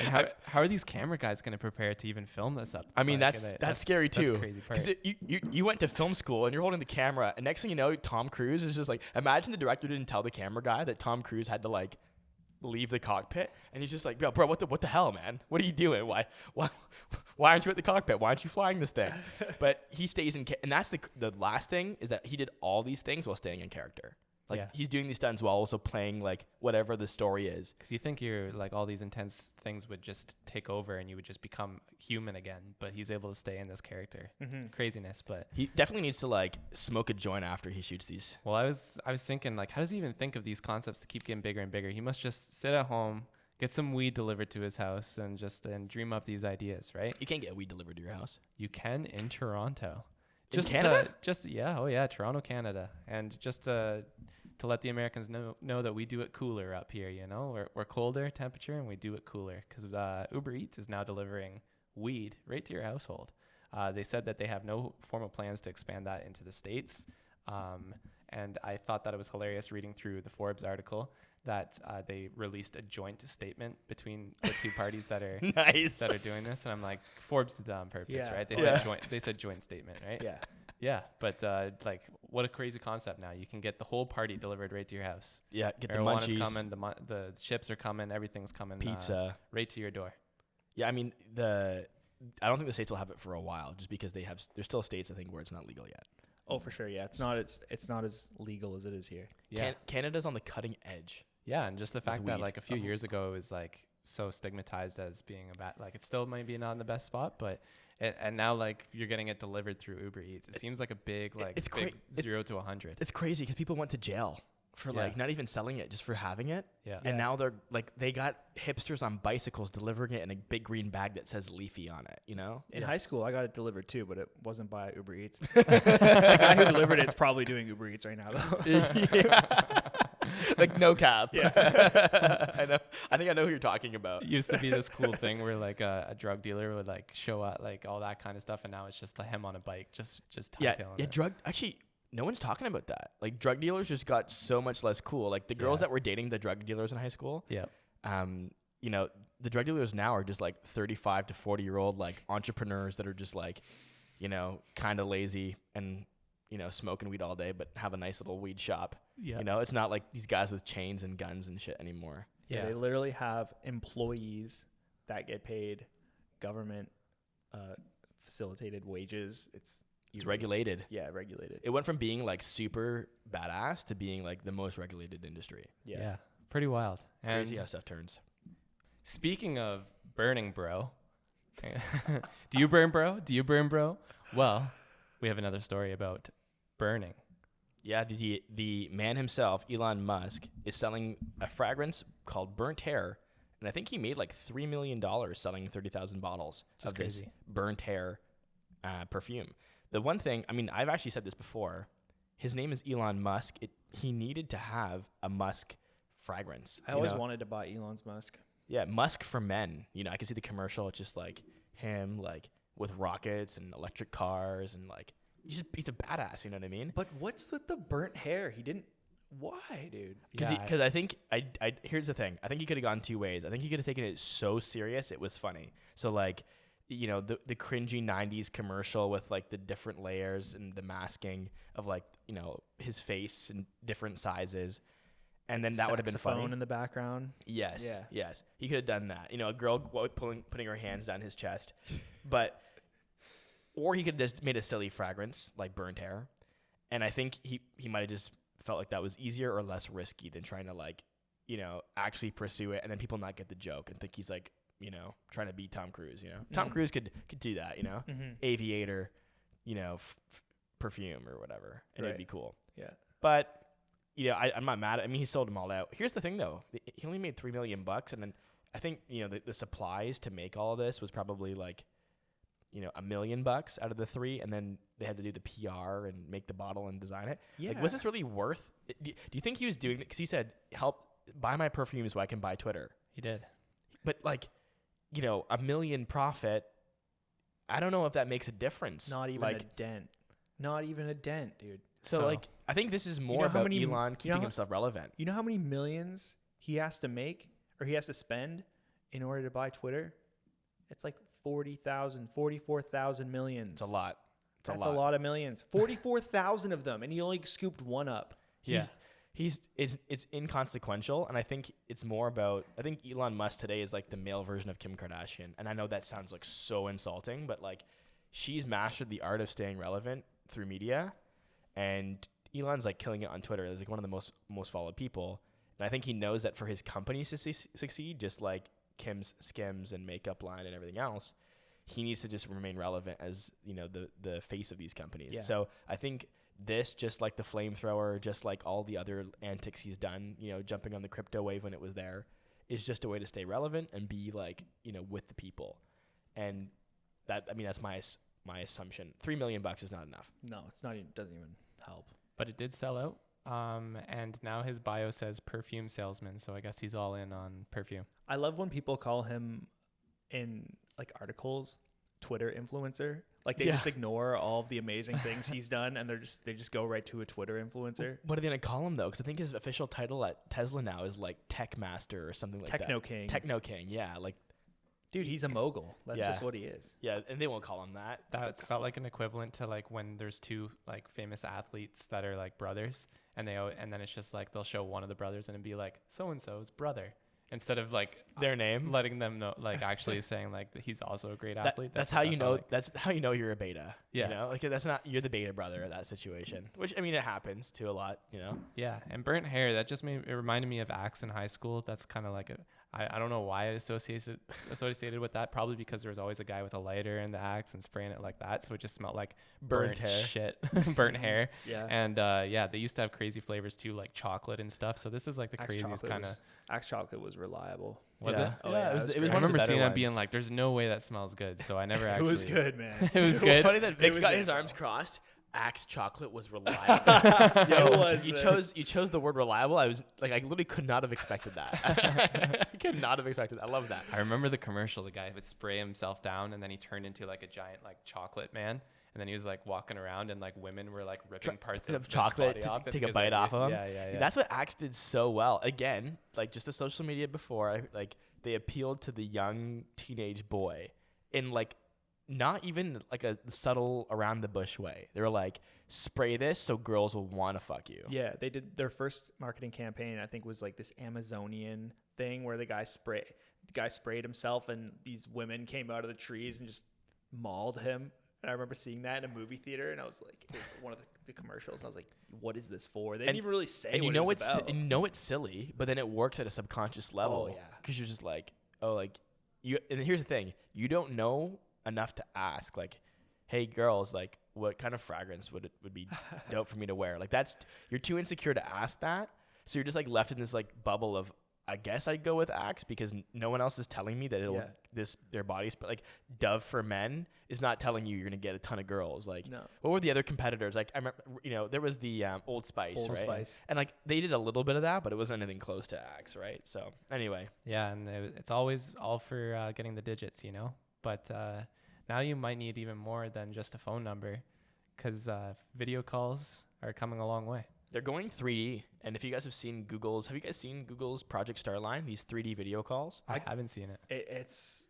And how are these camera guys going to prepare to even film this up? I mean, Like, that's scary too. That's a crazy part. Because you went to film school and you're holding the camera, and next thing you know, Tom Cruise is just like, imagine the director didn't tell the camera guy that Tom Cruise had to like leave the cockpit, and he's just like, bro, what the hell, man? What are you doing? Why aren't you at the cockpit? Why aren't you flying this thing? But he stays in, and that's the last thing is that he did all these things while staying in character. Like he's doing these stunts while also playing like whatever the story is. Because you think you're like all these intense things would just take over and you would just become human again, but he's able to stay in this character. Craziness. But He definitely needs to like smoke a joint after he shoots these. well, I was thinking like, how does he even think of these concepts to keep getting bigger and bigger? He must just sit at home, get some weed delivered to his house, and dream up these ideas, right? You can't get weed delivered to your house. You can in Toronto. In Canada? Toronto, Canada, and just to let the Americans know that we do it cooler up here. We're colder temperature and we do it cooler because Uber Eats is now delivering weed right to your household. They said that they have no formal plans to expand that into the States. And I thought that it was hilarious reading through the Forbes article that they released a joint statement between the two parties that are Nice. that are doing this. And I'm like, Forbes did that on purpose, Yeah. right? They said joint statement, right? Yeah. Yeah, but like, what a crazy concept! Now you can get the whole party delivered right to your house. Yeah, get the Marijuana's munchies. coming, the chips are coming, everything's coming. Pizza. right to your door. Yeah, I mean I don't think the states will have it for a while, just because there's still states I think where it's not legal yet. Oh, for sure. Yeah. It's not as legal as it is here. Yeah, Canada's on the cutting edge. yeah, and just the fact that weed. like a few years ago it was like so stigmatized as being a bad, like it still might be not in the best spot, but. And now, like, you're getting it delivered through Uber Eats. It seems like a big, like, It's big it's 0 to 100. It's crazy because people went to jail for like not even selling it, just for having it. Yeah. And now they're like, they got hipsters on bicycles delivering it in a big green bag that says Leafy on it, you know? In high school, I got it delivered too, but it wasn't by Uber Eats. The guy who delivered it's probably doing Uber Eats right now, though. Like, no cap. Yeah. I know. I think I know who you're talking about. It used to be this cool thing where like a drug dealer would like show up like all that kind of stuff, and now it's just like him on a bike, just tightailing it. Actually, no one's talking about that. Like, drug dealers just got so much less cool. Like, the girls that were dating the drug dealers in high school, you know, the drug dealers now are just like 35 to 40-year-old like entrepreneurs that are just like, you know, kind of lazy and, you know, smoking weed all day, but have a nice little weed shop. Yeah. You know, it's not like these guys with chains and guns and shit anymore. Yeah, they literally have employees that get paid government facilitated wages. It's regulated. Yeah, regulated. It went from being like super badass to being like the most regulated industry. Yeah. Pretty wild. And Crazy how stuff turns. speaking of burning, bro, do you burn, bro? Do you burn, bro? Well, we have another story about burning. Yeah, the man himself, Elon Musk, is selling a fragrance called Burnt Hair, and I think he made like $3 million selling 30,000 bottles Just of this crazy. burnt hair perfume. The one thing, I mean, I've actually said this before. His name is Elon Musk. He needed to have a Musk fragrance. I always wanted to buy Elon's Musk. Yeah, Musk for men. You know, I can see the commercial. It's just like him, like with rockets and electric cars, and like he's a badass. You know what I mean? But what's with the burnt hair? He didn't. Why, dude? Because I think here's the thing. I think he could have gone two ways. I think he could have taken it so serious it was funny. So like, you know, the cringy 90s commercial with like the different layers and the masking of like, you know, his face in different sizes. And then that would have been funny. Saxophone in the background. Yes. Yeah. Yes. He could have done that. You know, a girl putting her hands down his chest. Or he could have just made a silly fragrance like burnt hair. And I think he might have just felt like that was easier or less risky than trying to like, you know, actually pursue it and then people not get the joke and think he's like, you know, trying to be Tom Cruise, you know. Tom Cruise could do that, you know. Aviator, you know, perfume or whatever. And it'd be cool. Yeah. But you know, I'm not mad. I mean, he sold them all out. Here's the thing, though. He only made $3 million, and then I think, you know, the supplies to make all of this was probably like, you know, $1 million out of the three, and then they had to do the PR and make the bottle and design it. Yeah. Like, was this really worth? Do you think he was doing it because he said, "Help buy my perfume so I can buy Twitter"? He did. But like, you know, $1 million profit. I don't know if that makes a difference. Not even like, a dent. Not even a dent, dude. So like, I think this is more about Elon keeping himself relevant. You know how many millions he has to make or he has to spend in order to buy Twitter? It's like 44,000 millions. It's a lot. That's a lot of millions. 44,000 of them, and he only scooped one up. It's inconsequential, and I think it's more about, I think Elon Musk today is like the male version of Kim Kardashian, and I know that sounds like so insulting, but like she's mastered the art of staying relevant through media, and Elon's like killing it on Twitter. He's like one of the most followed people, and I think he knows that for his company to succeed, just like Kim's Skims and makeup line and everything else, he needs to just remain relevant as, you know, the face of these companies. Yeah. So I think this, just like the flamethrower, just like all the other antics he's done, you know, jumping on the crypto wave when it was there, is just a way to stay relevant and be like, you know, with the people. And that, I mean, that's my assumption. $3 million is not enough. No, it's not. Doesn't even help. But it did sell out. And now his bio says perfume salesman, so I guess he's all in on perfume. I love when people call him in like articles Twitter influencer. Like they just ignore all of the amazing things he's done, and they just go right to a Twitter influencer. What are they gonna call him though? Because I think his official title at Tesla now is like Tech Master or something like Techno that. King. Techno King. Yeah, like. Dude, he's a mogul. That's just what he is. Yeah, and they won't call him that. That's felt like an equivalent to like when there's two like famous athletes that are like brothers, and then it's just like they'll show one of the brothers and it'd be like so and so's brother, instead of like their name, letting them know, like actually saying like that he's also a great athlete. That's how you know. Like. That's how you know you're a beta. Yeah, you know, like that's not, you're the beta brother of that situation. Which, I mean, it happens to a lot. You know. Yeah, and burnt hair, that just it reminded me of Axe in high school. That's kind of like I don't know why it associated with that. Probably because there was always a guy with a lighter in the Axe and spraying it like that, so it just smelled like burnt hair. shit, burnt hair. Yeah. And they used to have crazy flavors too, like chocolate and stuff. So this is like the Axe craziest kind of. Axe chocolate was reliable. Was yeah. it? Oh, yeah, yeah, it was it was I great. I remember remember seeing seeing that that being like, "There's no way that smells good." So I never It actually. was good, man. It was It good. was funny that Vic's was got a- his arms crossed. Axe chocolate was reliable. It was, you man. chose the word reliable. I was like, I literally could not have expected that. I could not have expected that. I love that. I remember the commercial. The guy would spray himself down, and then he turned into like a giant like chocolate man. And then he was like walking around, and like women were like ripping parts of Vince's chocolate body to off take a because bite off of him. Yeah. That's what Axe did so well. Again, like just the social media before, like they appealed to the young teenage boy in like not even like a subtle around the bush way. They were like, spray this so girls will want to fuck you. Yeah, they did their first marketing campaign. I think was like this Amazonian thing where the guy sprayed himself, and these women came out of the trees and just mauled him. And I remember seeing that in a movie theater, and I was like, it was one of the commercials. I was like, what is this for? They didn't even really say And what it was about. you know it's silly, but then it works at a subconscious level. Oh, yeah. Because you're just like, oh, like you. And here's the thing: you don't know enough to ask, like, hey, girls, like, what kind of fragrance would be dope for me to wear? Like, you're too insecure to ask that, so you're just like left in this like bubble of, I guess I'd go with Axe because no one else is telling me that their bodies, but like Dove for men is not telling you you're gonna get a ton of girls. Like, No. what were the other competitors? Like, I remember, there was the Old Spice, Old right? Spice. And like they did a little bit of that, but it wasn't anything close to Axe, right? So anyway, Yeah, and it's always all for getting the digits, you know. But now you might need even more than just a phone number, because video calls are coming a long way. they're going 3D. And if you guys have seen have you guys seen Google's Project Starline? These 3D video calls. I haven't seen it. It's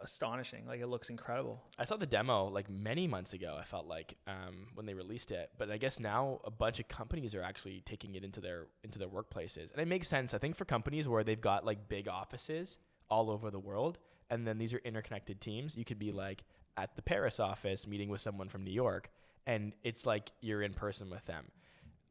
astonishing. Like, it looks incredible. I saw the demo like many months ago. I felt like when they released it, but I guess now a bunch of companies are actually taking it into their workplaces, and it makes sense. I think for companies where they've got like big offices all over the world, and then these are interconnected teams. You could be like at the Paris office meeting with someone from New York, and it's like you're in person with them.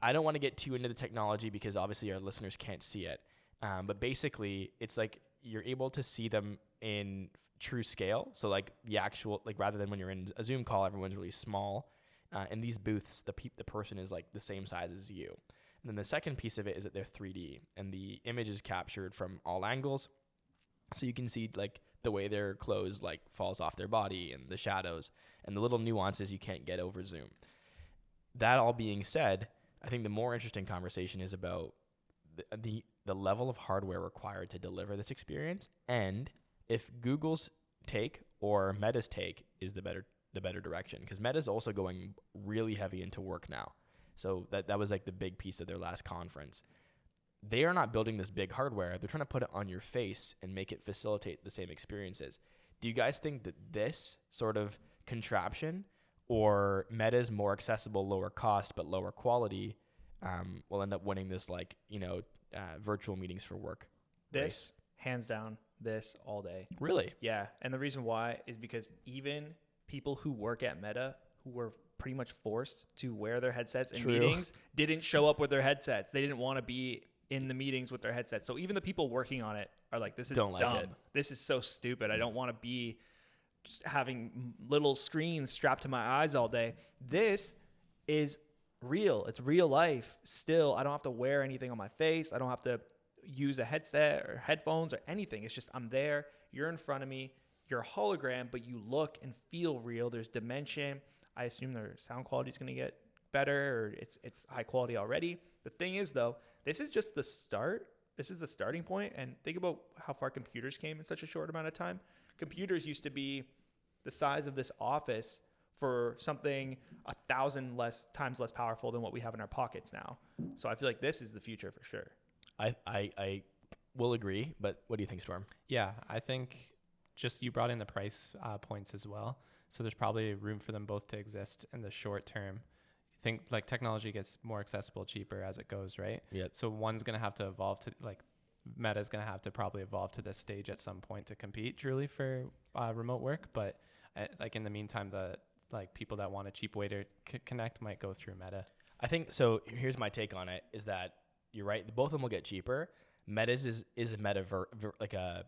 I don't want to get too into the technology because obviously our listeners can't see it, but basically it's like you're able to see them in true scale. So like the actual, like rather than when you're in a Zoom call, everyone's really small. In these booths, the person is like the same size as you. And then the second piece of it is that they're 3D, and the image is captured from all angles. So you can see like the way their clothes like falls off their body and the shadows and the little nuances you can't get over Zoom. That all being said, I think the more interesting conversation is about the level of hardware required to deliver this experience, and if Google's take or Meta's take is the better direction, because Meta's also going really heavy into work now. So that was like the big piece of their last conference. They are not building this big hardware. They're trying to put it on your face and make it facilitate the same experiences. Do you guys think that this sort of contraption or Meta's more accessible, lower cost, but lower quality will end up winning this, like, virtual meetings for work? This, hands down, this all day. Really? Yeah. And the reason why is because even people who work at Meta, who were pretty much forced to wear their headsets in True. meetings, didn't show up with their headsets. They didn't want to be in the meetings with their headsets. So even the people working on it are like, this is Don't like dumb. it. This is so stupid. I don't want to be just having little screens strapped to my eyes all day. This is real. It's real life. Still, I don't have to wear anything on my face. I don't have to use a headset or headphones or anything. It's just I'm there. You're in front of me. You're a hologram, but you look and feel real. There's dimension. I assume their sound quality is going to get better, or it's high quality already. The thing is, though, this is just the start. This is the starting point. And think about how far computers came in such a short amount of time. Computers used to be the size of this office for something 1,000 times less powerful than what we have in our pockets now. So I feel like this is the future for sure. I will agree, but what do you think, Storm? Yeah, I think just you brought in the price points as well. So there's probably room for them both to exist in the short term. I think like technology gets more accessible, cheaper as it goes, right? Yeah. So one's going to have to evolve to like Meta's going to have to probably evolve to this stage at some point to compete truly for remote work. But like in the meantime, the like people that want a cheap way to connect might go through Meta. I think so. Here's my take on it: is that you're right. Both of them will get cheaper. Metas is a like a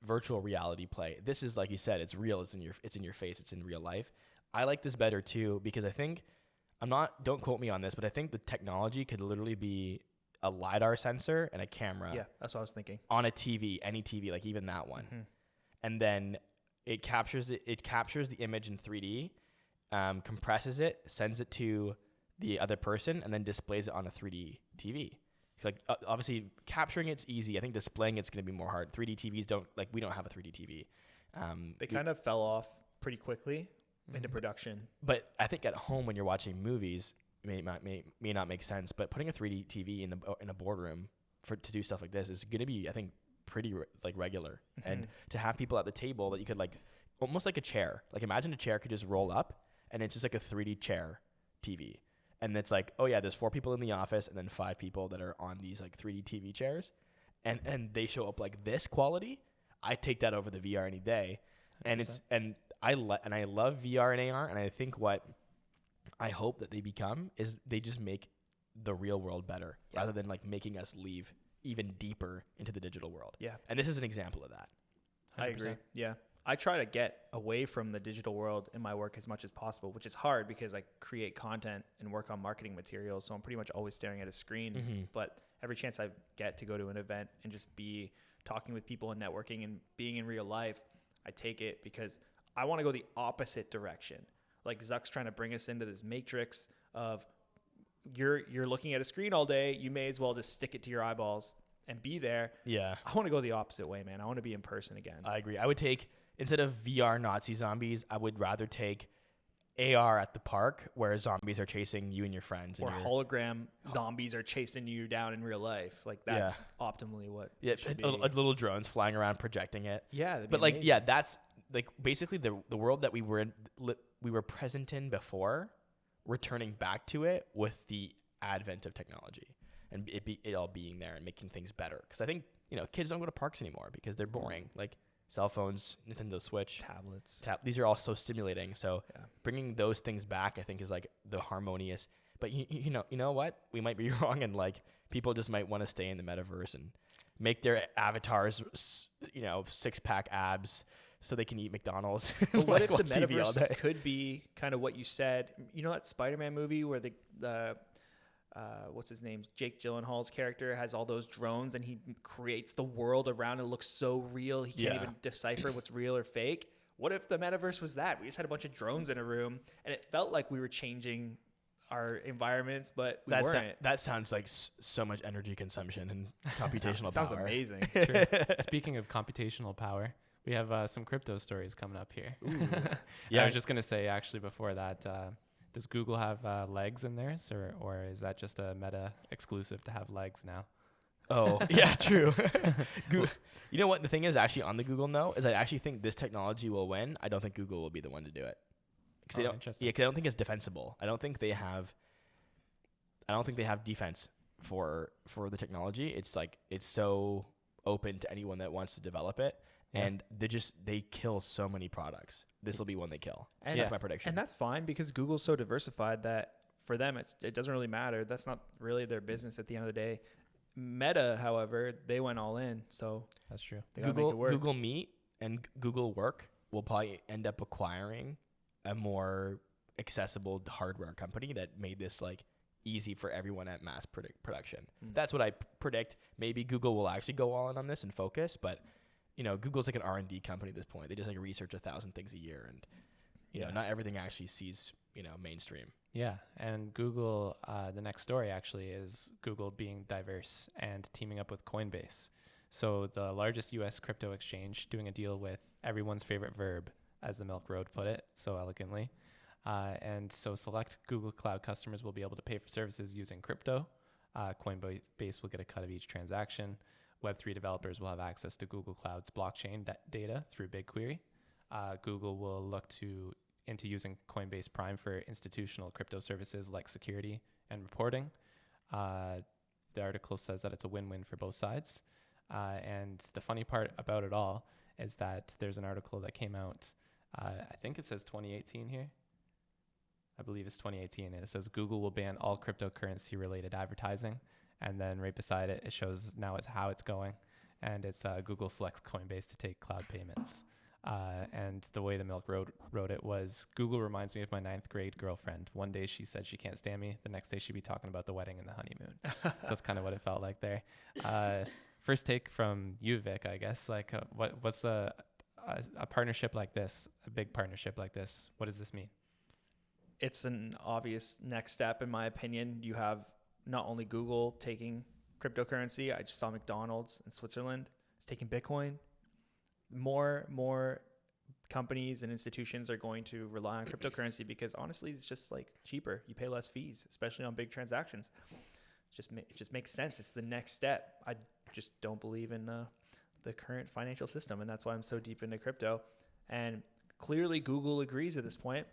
virtual reality play. This is, like you said, it's real. It's in your face. It's in real life. I like this better too because I think don't quote me on this, but I think the technology could literally be a LiDAR sensor and a camera. Yeah, that's what I was thinking. On a TV, any TV, like even that one. Mm-hmm. And then it captures the image in 3D, compresses it, sends it to the other person, and then displays it on a 3D TV. Like obviously capturing it's easy. I think displaying it's going to be more hard. 3D TVs we don't have a 3D TV. They kind of fell off pretty quickly into production. But I think at home when you're watching movies, may not make sense. But putting a 3D TV in a boardroom to do stuff like this is going to be, I think, pretty regular. Mm-hmm. And to have people at the table that you could almost like a chair. Like imagine a chair could just roll up and it's just like a 3D chair TV. And it's like, oh yeah, there's 4 people in the office and then 5 people that are on these like 3D TV chairs, and they show up like this quality. I take that over the VR any day, and 100%. I love VR and AR, and I think what I hope that they become is they just make the real world better rather than like making us leave even deeper into the digital world. Yeah, and this is an example of that. 100%. I agree. Yeah. I try to get away from the digital world in my work as much as possible, which is hard because I create content and work on marketing materials. So I'm pretty much always staring at a screen. Mm-hmm. But every chance I get to go to an event and just be talking with people and networking and being in real life, I take it because I want to go the opposite direction. Like Zuck's trying to bring us into this matrix of you're looking at a screen all day. You may as well just stick it to your eyeballs and be there. Yeah. I want to go the opposite way, man. I want to be in person again. I agree. I would take... Instead of VR Nazi zombies, I would rather take AR at the park where zombies are chasing you and your friends. Or hologram zombies are chasing you down in real life. Like that's optimally what it should be. Little drones flying around projecting it. Yeah. But like, yeah, that's like basically the world that we were present in before, returning back to it with the advent of technology and it all being there and making things better. Because I think, kids don't go to parks anymore because they're boring. Like, cell phones, Nintendo Switch, tablets. These are all so stimulating. So bringing those things back, I think, is like the harmonious. But you know what? We might be wrong, and like people just might want to stay in the metaverse and make their avatars, 6-pack abs, so they can eat McDonald's. But what if the metaverse could be kind of what you said? You know that Spider-Man movie where the what's his name? Jake Gyllenhaal's character has all those drones and he creates the world around it. Looks so real. He can't even decipher what's real or fake. What if the metaverse was that? We just had a bunch of drones in a room and it felt like we were changing our environments, but we weren't. That sounds like so much energy consumption and computational power. Sounds amazing. True. Speaking of computational power, we have some crypto stories coming up here. Yeah, I was just going to say actually before that, does Google have legs in theirs, or is that just a Meta exclusive to have legs now? Oh, yeah, true. You know what the thing is actually on the Google note is I actually think this technology will win. I don't think Google will be the one to do it. Cause I don't think it's defensible. I don't think they have defense for the technology. It's like it's so open to anyone that wants to develop it. Yeah. And they kill so many products. This will be one they kill. And that's my prediction. And that's fine because Google's so diversified that for them it doesn't really matter. That's not really their business at the end of the day. Meta, however, they went all in. So that's true. Google Meet and Google Work will probably end up acquiring a more accessible hardware company that made this like easy for everyone at mass production. That's what I predict. Maybe Google will actually go all in on this and focus, but Google's like an R&D company at this point. They just like research 1,000 things a year, and not everything actually sees mainstream. Yeah, and Google. The next story actually is Google being diverse and teaming up with Coinbase. So the largest U.S. crypto exchange doing a deal with everyone's favorite verb, as the Milk Road put it so elegantly. And so select Google Cloud customers will be able to pay for services using crypto. Coinbase will get a cut of each transaction. Web3 developers will have access to Google Cloud's blockchain data through BigQuery. Google will look into using Coinbase Prime for institutional crypto services like security and reporting. The article says that it's a win-win for both sides. And the funny part about it all is that there's an article that came out, I think it says 2018 here. I believe it's 2018. And it says Google will ban all cryptocurrency-related advertising. And then right beside it, it shows now it's how it's going. And it's Google selects Coinbase to take cloud payments. And the way the Milk wrote it was, Google reminds me of my 9th grade girlfriend. One day she said she can't stand me. The next day she'd be talking about the wedding and the honeymoon. So that's kind of what it felt like there. First take from you, Vic, I guess. Like, what's a partnership like this, a big partnership like this? What does this mean? It's an obvious next step, in my opinion. You have not only Google taking cryptocurrency. I just saw McDonald's in Switzerland is taking Bitcoin. More companies and institutions are going to rely on cryptocurrency because honestly, it's just like cheaper. You pay less fees, especially on big transactions. It just makes sense. It's the next step. I just don't believe in the current financial system, and that's why I'm so deep into crypto. And clearly, Google agrees at this point.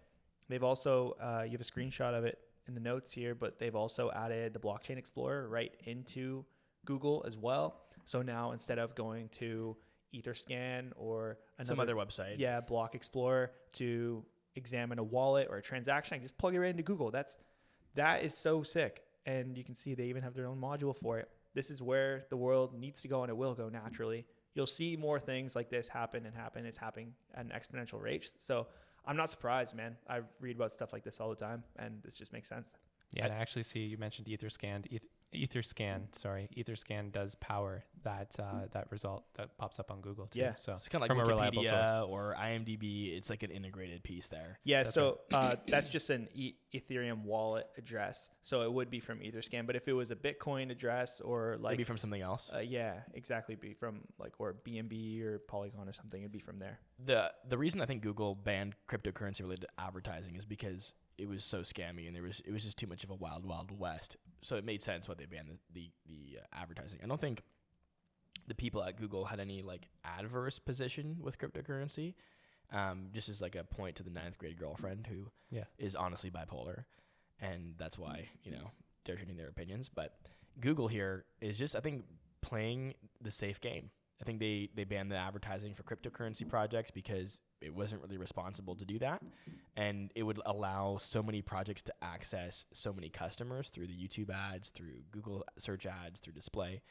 They've also you have a screenshot of it in the notes here, but they've also added the Blockchain Explorer right into Google as well. So now instead of going to Etherscan or some other website, Block Explorer to examine a wallet or a transaction, I can just plug it right into Google. That is so sick. And you can see they even have their own module for it. This is where the world needs to go, and it will go naturally. You'll see more things like this happen. It's happening at an exponential rate. So I'm not surprised, man. I read about stuff like this all the time, and this just makes sense. Yeah, and I actually see you mentioned Etherscan. Etherscan does power that result that pops up on Google too. Yeah, so it's kind of like from a reliable Wikipedia source or IMDb. It's like an integrated piece there. Yeah, that's just an Ethereum wallet address. So it would be from Etherscan. But if it was a Bitcoin address or like maybe from something else. Yeah, exactly. Be from like or BNB or Polygon or something. It'd be from there. The reason I think Google banned cryptocurrency related advertising is because it was so scammy and it was just too much of a wild west. So it made sense why they banned the advertising. I don't think the people at Google had any like adverse position with cryptocurrency. Just as like a point to the 9th grade girlfriend who is honestly bipolar, and that's why they're changing their opinions. But Google here is just, I think, playing the safe game. I think they banned the advertising for cryptocurrency projects because it wasn't really responsible to do that. And it would allow so many projects to access so many customers through the YouTube ads, through Google search ads, through display.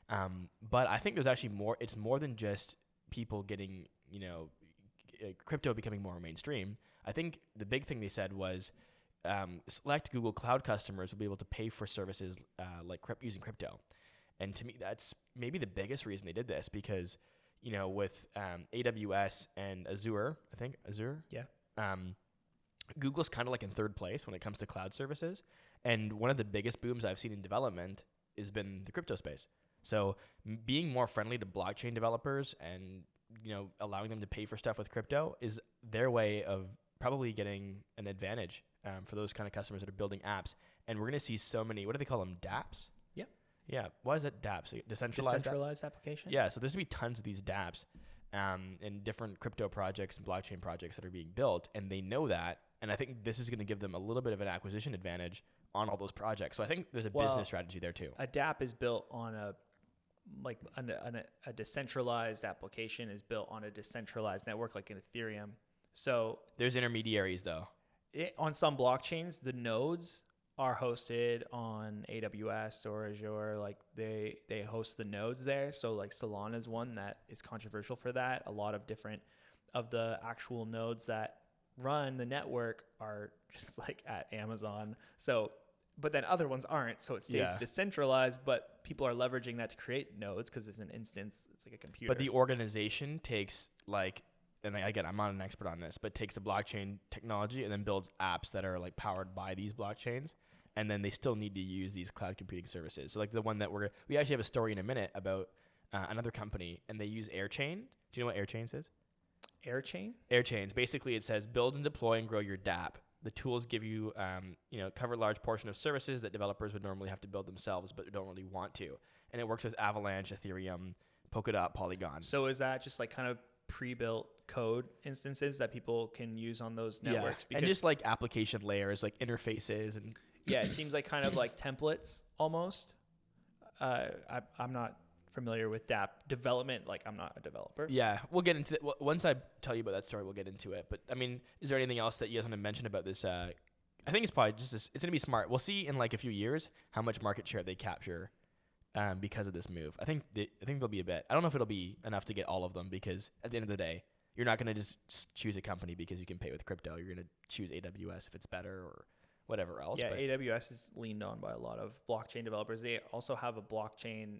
But I think there's actually more. It's more than just people getting, crypto becoming more mainstream. I think the big thing they said was select Google Cloud customers will be able to pay for services like using crypto. And to me, that's maybe the biggest reason they did this because, with AWS and Azure, Google's kind of like in third place when it comes to cloud services. And one of the biggest booms I've seen in development has been the crypto space. So being more friendly to blockchain developers and, allowing them to pay for stuff with crypto is their way of probably getting an advantage for those kind of customers that are building apps. And we're going to see so many, what do they call them? dApps? Yeah. Why is that dApps? Decentralized application? Yeah. So there's going to be tons of these dApps and different crypto projects and blockchain projects that are being built. And they know that. And I think this is going to give them a little bit of an acquisition advantage on all those projects. So I think there's a business strategy there too. A dApp is built on a decentralized application is built on a decentralized network like an Ethereum. So there's intermediaries though. On some blockchains, the nodes are hosted on AWS or Azure. Like they host the nodes there. So like Solana is one that is controversial for that. A lot of different of the actual nodes that run the network are just like at Amazon. So, but then other ones aren't. So it stays decentralized, but people are leveraging that to create nodes because it's an instance. It's like a computer. But the organization takes and again, I'm not an expert on this, but takes the blockchain technology and then builds apps that are like powered by these blockchains. And then they still need to use these cloud computing services. So like the one that we actually have a story in a minute about another company, and they use AirChain. Do you know what AirChain is? AirChain? AirChains. Basically, it says build and deploy and grow your dApp. The tools give you, cover a large portion of services that developers would normally have to build themselves, but don't really want to. And it works with Avalanche, Ethereum, Polkadot, Polygon. So is that just like kind of pre-built code instances that people can use on those networks? Yeah, and just like application layers, like interfaces and... Yeah, it seems like kind of like templates almost. I'm not familiar with dApp development. Like I'm not a developer. Yeah, we'll get into it. Once I tell you about that story, we'll get into it. But I mean, is there anything else that you guys want to mention about this? I think it's probably just it's going to be smart. We'll see in like a few years how much market share they capture because of this move. I think there'll be a bit. I don't know if it'll be enough to get all of them, because at the end of the day, you're not going to just choose a company because you can pay with crypto. You're going to choose AWS if it's better or whatever else. Yeah, but AWS is leaned on by a lot of blockchain developers. They also have a blockchain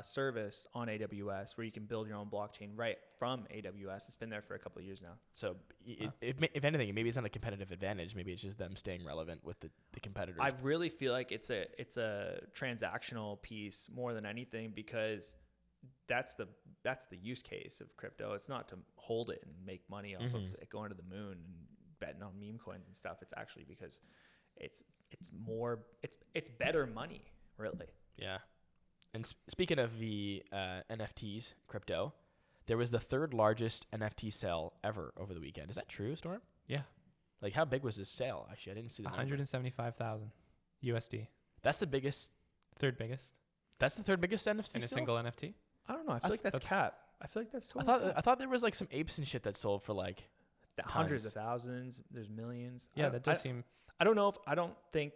service on AWS where you can build your own blockchain right from AWS. It's been there for a couple of years now. So if anything, maybe it's not a competitive advantage. Maybe it's just them staying relevant with the competitors. I really feel like it's a transactional piece more than anything, because that's the use case of crypto. It's not to hold it and make money off of it going to the moon and betting on meme coins and stuff. It's actually because it's better money, really. Yeah. And speaking of the NFTs, crypto, there was the third largest NFT sale ever over the weekend. Is that true, Storm? Yeah. Like, how big was this sale? Actually, I didn't see the number. 175,000 USD. That's the biggest. Third biggest. That's the third biggest NFT In a sale? single NFT? I don't know. I feel like that's cap. I feel like that's totally I thought there was like some apes and shit that sold for like hundreds tons. of thousands. There's millions. Yeah, that does seem. I don't know if I feel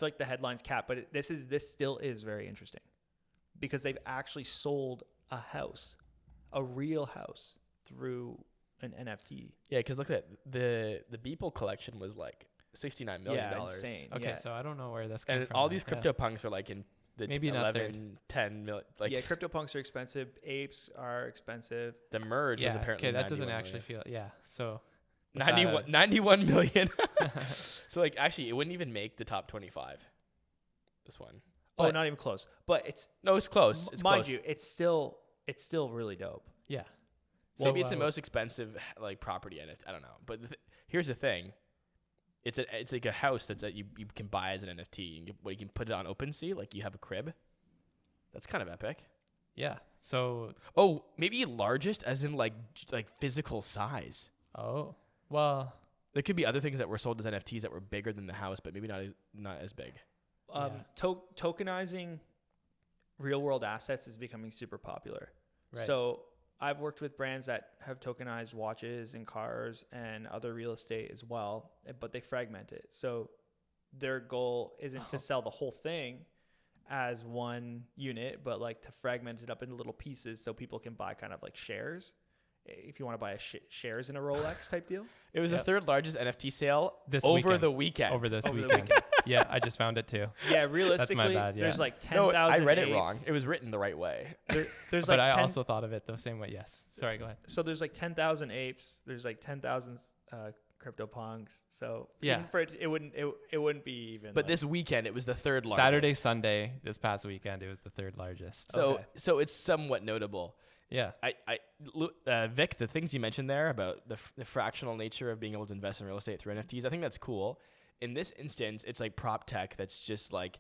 like the headline's cap, but this still is very interesting, because they've actually sold a house, a real house, through an NFT. Yeah, because look at the Beeple collection was like $69 million. Yeah, insane. Okay, Yeah. so I don't know where this came And from. all these crypto punks are like in the Maybe not 11, 10 million. Like, Yeah, CryptoPunks are expensive. Apes are expensive. the merge was apparently okay, that doesn't 91 actually million. feel. Yeah, so 91 million. So like, actually, it wouldn't even make the top 25. This one. Oh, not even close. But it's Close. It's mind close. you, it's still really dope. yeah. Maybe it's the most expensive like property NFT. I don't know. But here's the thing. It's like a house that's you can buy as an NFT. And you can put it on OpenSea, like you have a crib. That's kind of epic. Yeah. So. Oh, maybe largest as in like physical size. Oh. Well. There could be other things that were sold as NFTs that were bigger than the house, but maybe not as big. Tokenizing real world assets is becoming super popular. Right. So I've worked with brands that have tokenized watches and cars and other real estate as well, but they fragment it. So their goal isn't to sell the whole thing as one unit, but like to fragment it up into little pieces so people can buy kind of like shares. If you want to buy shares in a Rolex type deal. It was the third largest NFT sale over the weekend. Over this weekend. Yeah, I just found it too. Yeah, realistically, bad, yeah. there's like 10,000 I read apes. it wrong. It was written the right way. There's But like I also thought of it the same way. Yes. Sorry, go ahead. So there's like 10,000 apes. There's like 10,000 CryptoPunks. So Yeah. even for it wouldn't be even. But like, this weekend, it was the third largest. Saturday, Sunday, this past weekend, it was the third largest. So it's somewhat notable. Yeah. Vic, the things you mentioned there about the fractional nature of being able to invest in real estate through NFTs, I think that's cool. In this instance, it's like prop tech that's just like,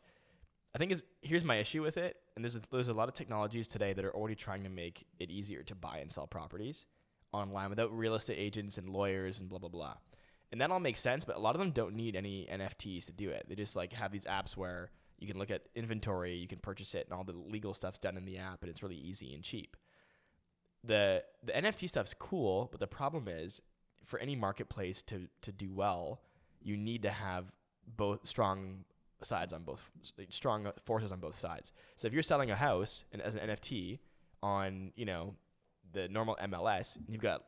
here's my issue with it. And there's a lot of technologies today that are already trying to make it easier to buy and sell properties online without real estate agents and lawyers and blah, blah, blah. And that all makes sense, but a lot of them don't need any NFTs to do it. They just like have these apps where you can look at inventory, you can purchase it, and all the legal stuff's done in the app, and it's really easy and cheap. The NFT stuff's cool, but the problem is for any marketplace to do well, you need to have both strong forces on both sides. So if you're selling a house and as an NFT on, the normal MLS, you've got,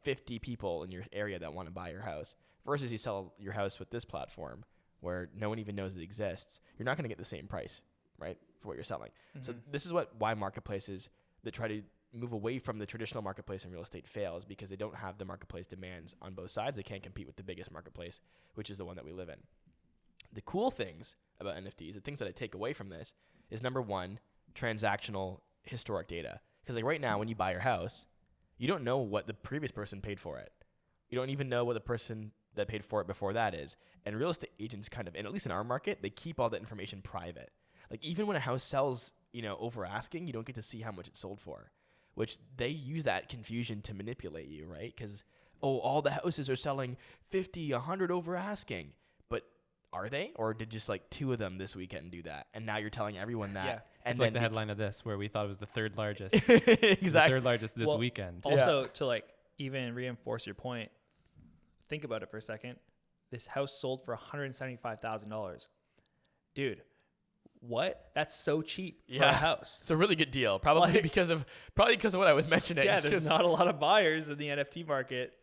50 people in your area that want to buy your house versus you sell your house with this platform where no one even knows it exists, you're not going to get the same price, right, for what you're selling. Mm-hmm. So this is why marketplaces that try to move away from the traditional marketplace in real estate fails, because they don't have the marketplace demands on both sides. They can't compete with the biggest marketplace, which is the one that we live in. The cool things about NFTs, the things that I take away from this, is number one, transactional historic data. Because like right now, when you buy your house, you don't know what the previous person paid for it. You don't even know what the person that paid for it before that is. And real estate agents kind of, and at least in our market, they keep all that information private. Like even when a house sells, over asking, you don't get to see how much it sold for, which they use that confusion to manipulate you, right? Because, all the houses are selling 50, 100 over asking. But are they? Or did just like 2 of them this weekend do that? And now you're telling everyone that. Yeah. And It's like the headline of this, where we thought it was the third largest. Exactly. The third largest this weekend. Also, to like even reinforce your point, think about it for a second. This house sold for $175,000. Dude, what? That's so cheap for Yeah. a house. It's a really good deal, probably Like- because of what I was mentioning. Yeah, there's 'Cause- not a lot of buyers in the NFT market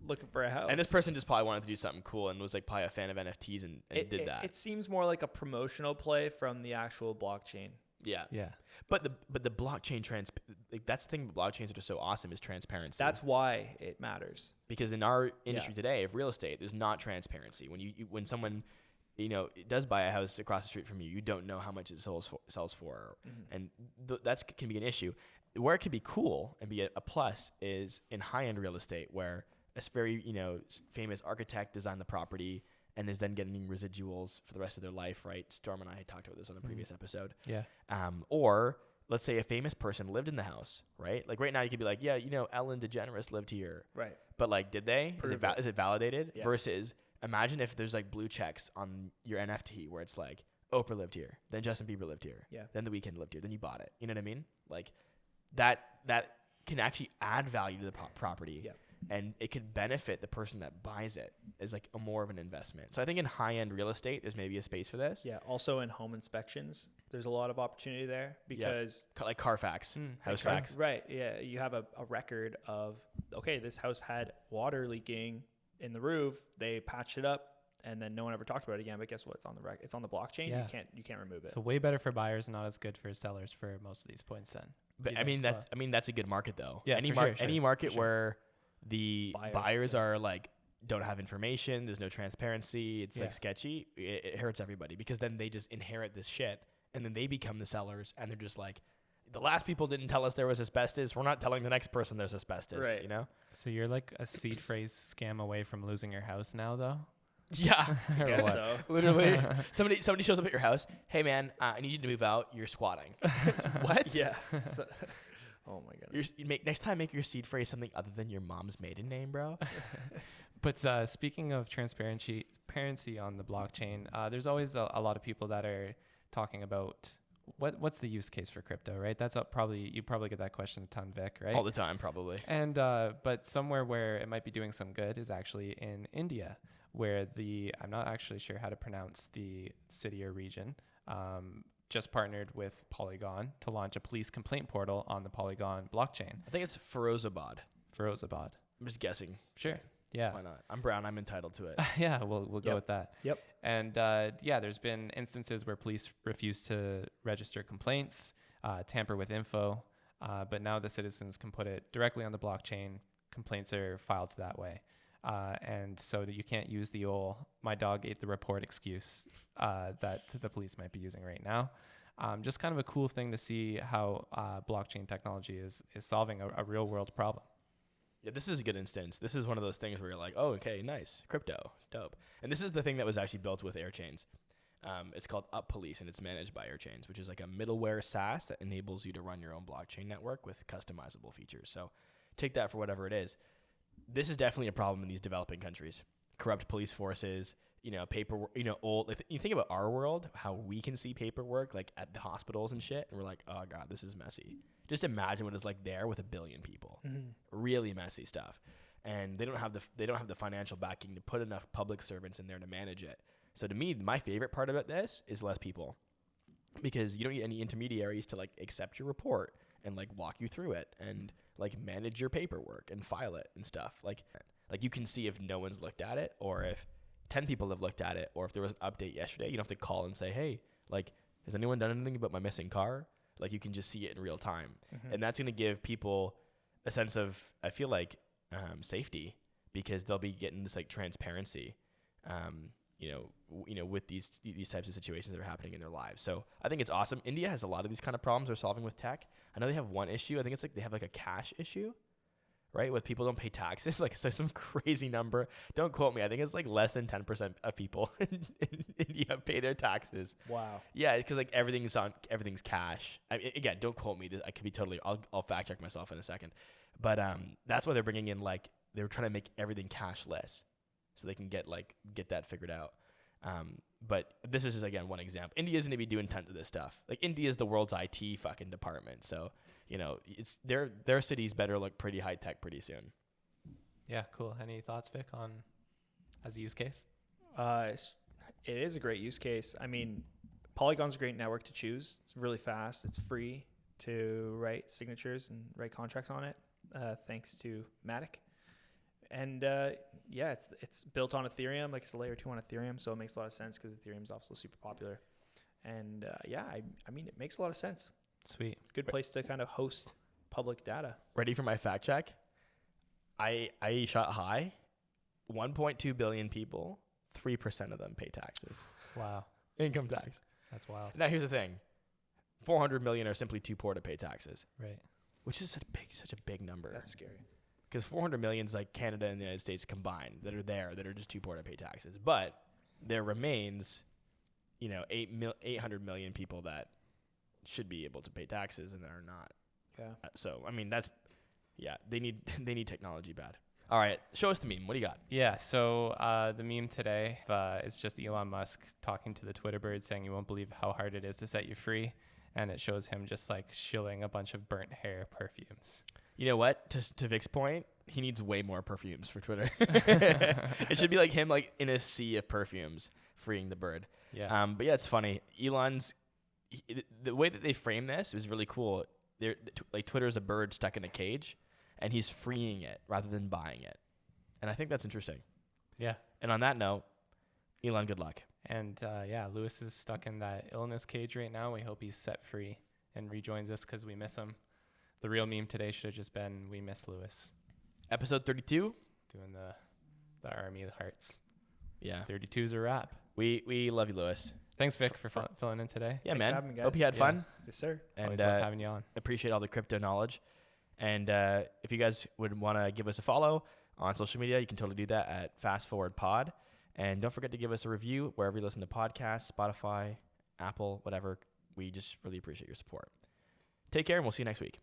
looking for a house. and this person just probably wanted to do something cool and was like probably a fan of NFTs and did that. It seems more like a promotional play from the actual blockchain. Yeah. Yeah. But the blockchain like that's the thing about blockchains that are so awesome is transparency. That's why it matters. because in our industry today of real estate, there's not transparency. When someone does buy a house across the street from you, you don't know how much it sells for, and that can be an issue. Where it could be cool and be a plus is in high-end real estate, where a very famous architect designed the property and is then getting residuals for the rest of their life, right? Storm and I had talked about this on the previous episode. Yeah. Or let's say a famous person lived in the house, right? Like right now you could be like, yeah, Ellen DeGeneres lived here. Right. But like, did they? Prove it. Is it validated? Yeah. Versus imagine if there's like blue checks on your NFT where it's like Oprah lived here, then Justin Bieber lived here, Yeah. then The Weeknd lived here, then you bought it. You know what I mean? Like that can actually add value to the property. Yeah. And it could benefit the person that buys it as like a more of an investment. So I think in high-end real estate, there's maybe a space for this. Yeah. Also in home inspections, there's a lot of opportunity there because Like Carfax, House Like, Facts. right. Yeah. You have a record of, okay, this house had water leaking in the roof. They patched it up and then no one ever talked about it again. But guess what? It's on the record. It's on the blockchain. Yeah. You can't remove it. So way better for buyers, not as good for sellers for most of these points then. But You I mean think? that's a good market though. Yeah, any for sure, any sure, market for sure. where the Buyers, buyers are like don't have information, there's no transparency, it's Yeah. like sketchy, it hurts everybody because then they just inherit this shit and then they become the sellers and they're just like, the last people didn't tell us there was asbestos, we're not telling the next person there's asbestos, Right. you know? So you're like a seed phrase scam away from losing your house now, though? Yeah. Or Guess what? so. Literally. somebody shows up at your house, hey man, I need you to move out, you're squatting. What? Yeah. So, oh my goodness. Next time make your seed phrase something other than your mom's maiden name, bro. But speaking of transparency on the blockchain, there's always a lot of people that are talking about what's the use case for crypto, right? That's you probably get that question a ton, Vic, right? All the time, probably. And but somewhere where it might be doing some good is actually in India, where I'm not actually sure how to pronounce the city or region, just partnered with Polygon to launch a police complaint portal on the Polygon blockchain. I think it's Firozabad. Firozabad. I'm just guessing. Sure. Yeah. Why not? I'm brown. I'm entitled to it. Yeah, we'll go Yep. with that. Yep. And there's been instances where police refuse to register complaints, tamper with info, but now the citizens can put it directly on the blockchain. Complaints are filed that way. And so that you can't use the old "my dog ate the report" excuse that the police might be using right now. Just kind of a cool thing to see how blockchain technology is solving a real world problem. Yeah, this is a good instance. This is one of those things where you're like, oh, okay, nice. Crypto. Dope. And this is the thing that was actually built with Airchains. It's called Up Police, and it's managed by Airchains, which is like a middleware SaaS that enables you to run your own blockchain network with customizable features. So take that for whatever it is. This is definitely a problem in these developing countries. Corrupt police forces, paperwork, old. Like, you think about our world, how we can see paperwork like at the hospitals and shit, and we're like, oh God, this is messy. Just imagine what it's like there with 1 billion people. Really messy stuff. And they don't have the financial backing to put enough public servants in there to manage it. So to me, my favorite part about this is less people, because you don't need any intermediaries to like accept your report and like walk you through it and like manage your paperwork and file it and stuff. Like you can see if no one's looked at it, or if 10 people have looked at it, or if there was an update yesterday, you don't have to call and say, hey, like, has anyone done anything about my missing car? Like, you can just see it in real time. And that's going to give people a sense of, I feel like, safety, because they'll be getting this like transparency, with these types of situations that are happening in their lives. So I think it's awesome. India has a lot of these kind of problems they're solving with tech. I know they have one issue. I think it's like they have like a cash issue, right? With people don't pay taxes, like so some crazy number. Don't quote me. I think it's like less than 10% of people in India pay their taxes. Wow. Yeah, because like everything's cash. Again, don't quote me. I could be totally. I'll fact check myself in a second. But that's why they're bringing in, like, they're trying to make everything cashless, so they can get that figured out. But this is just, again, one example. India's going to be doing tons of this stuff. Like, India is the world's IT fucking department. So, it's their cities better look pretty high tech pretty soon. Yeah, cool. Any thoughts, Vic, on as a use case? It is a great use case. I mean, Polygon's a great network to choose. It's really fast. It's free to write signatures and write contracts on it, thanks to Matic. And it's built on Ethereum, like it's a layer 2 on Ethereum, so it makes a lot of sense because Ethereum's also super popular. And I mean, it makes a lot of sense. Sweet. Good place to kind of host public data. Ready for my fact check? I shot high. 1.2 billion people, 3% of them pay taxes. Wow. Income tax. That's wild. Now here's the thing. 400 million are simply too poor to pay taxes, Right. which is such a big number. That's scary. Because 400 million is like Canada and the United States combined that are just too poor to pay taxes. But there remains, 800 million people that should be able to pay taxes and that are not. Yeah. So, I mean, they need technology bad. All right, show us the meme. What do you got? Yeah, so the meme today is just Elon Musk talking to the Twitter bird saying you won't believe how hard it is to set you free. And it shows him just like shilling a bunch of burnt hair perfumes. You know what? To Vic's point, he needs way more perfumes for Twitter. It should be like him, like in a sea of perfumes, freeing the bird. Yeah. But yeah, it's funny. The way that they frame this is really cool. Like Twitter's a bird stuck in a cage, and he's freeing it rather than buying it. And I think that's interesting. Yeah. And on that note, Elon, good luck. And Lewis is stuck in that illness cage right now. We hope he's set free and rejoins us because we miss him. The real meme today should have just been we miss Lewis. Episode 32. Doing the army of hearts. Yeah. 32's a wrap. We love you, Lewis. Thanks, Vic, for filling in today. Yeah, Thanks man. for having me, guys. Hope you had fun. Yes, sir. And Always love having you on. appreciate all the crypto knowledge. And if you guys would want to give us a follow on social media, you can totally do that at Fast Forward Pod. And don't forget to give us a review wherever you listen to podcasts, Spotify, Apple, whatever. We just really appreciate your support. Take care, and we'll see you next week.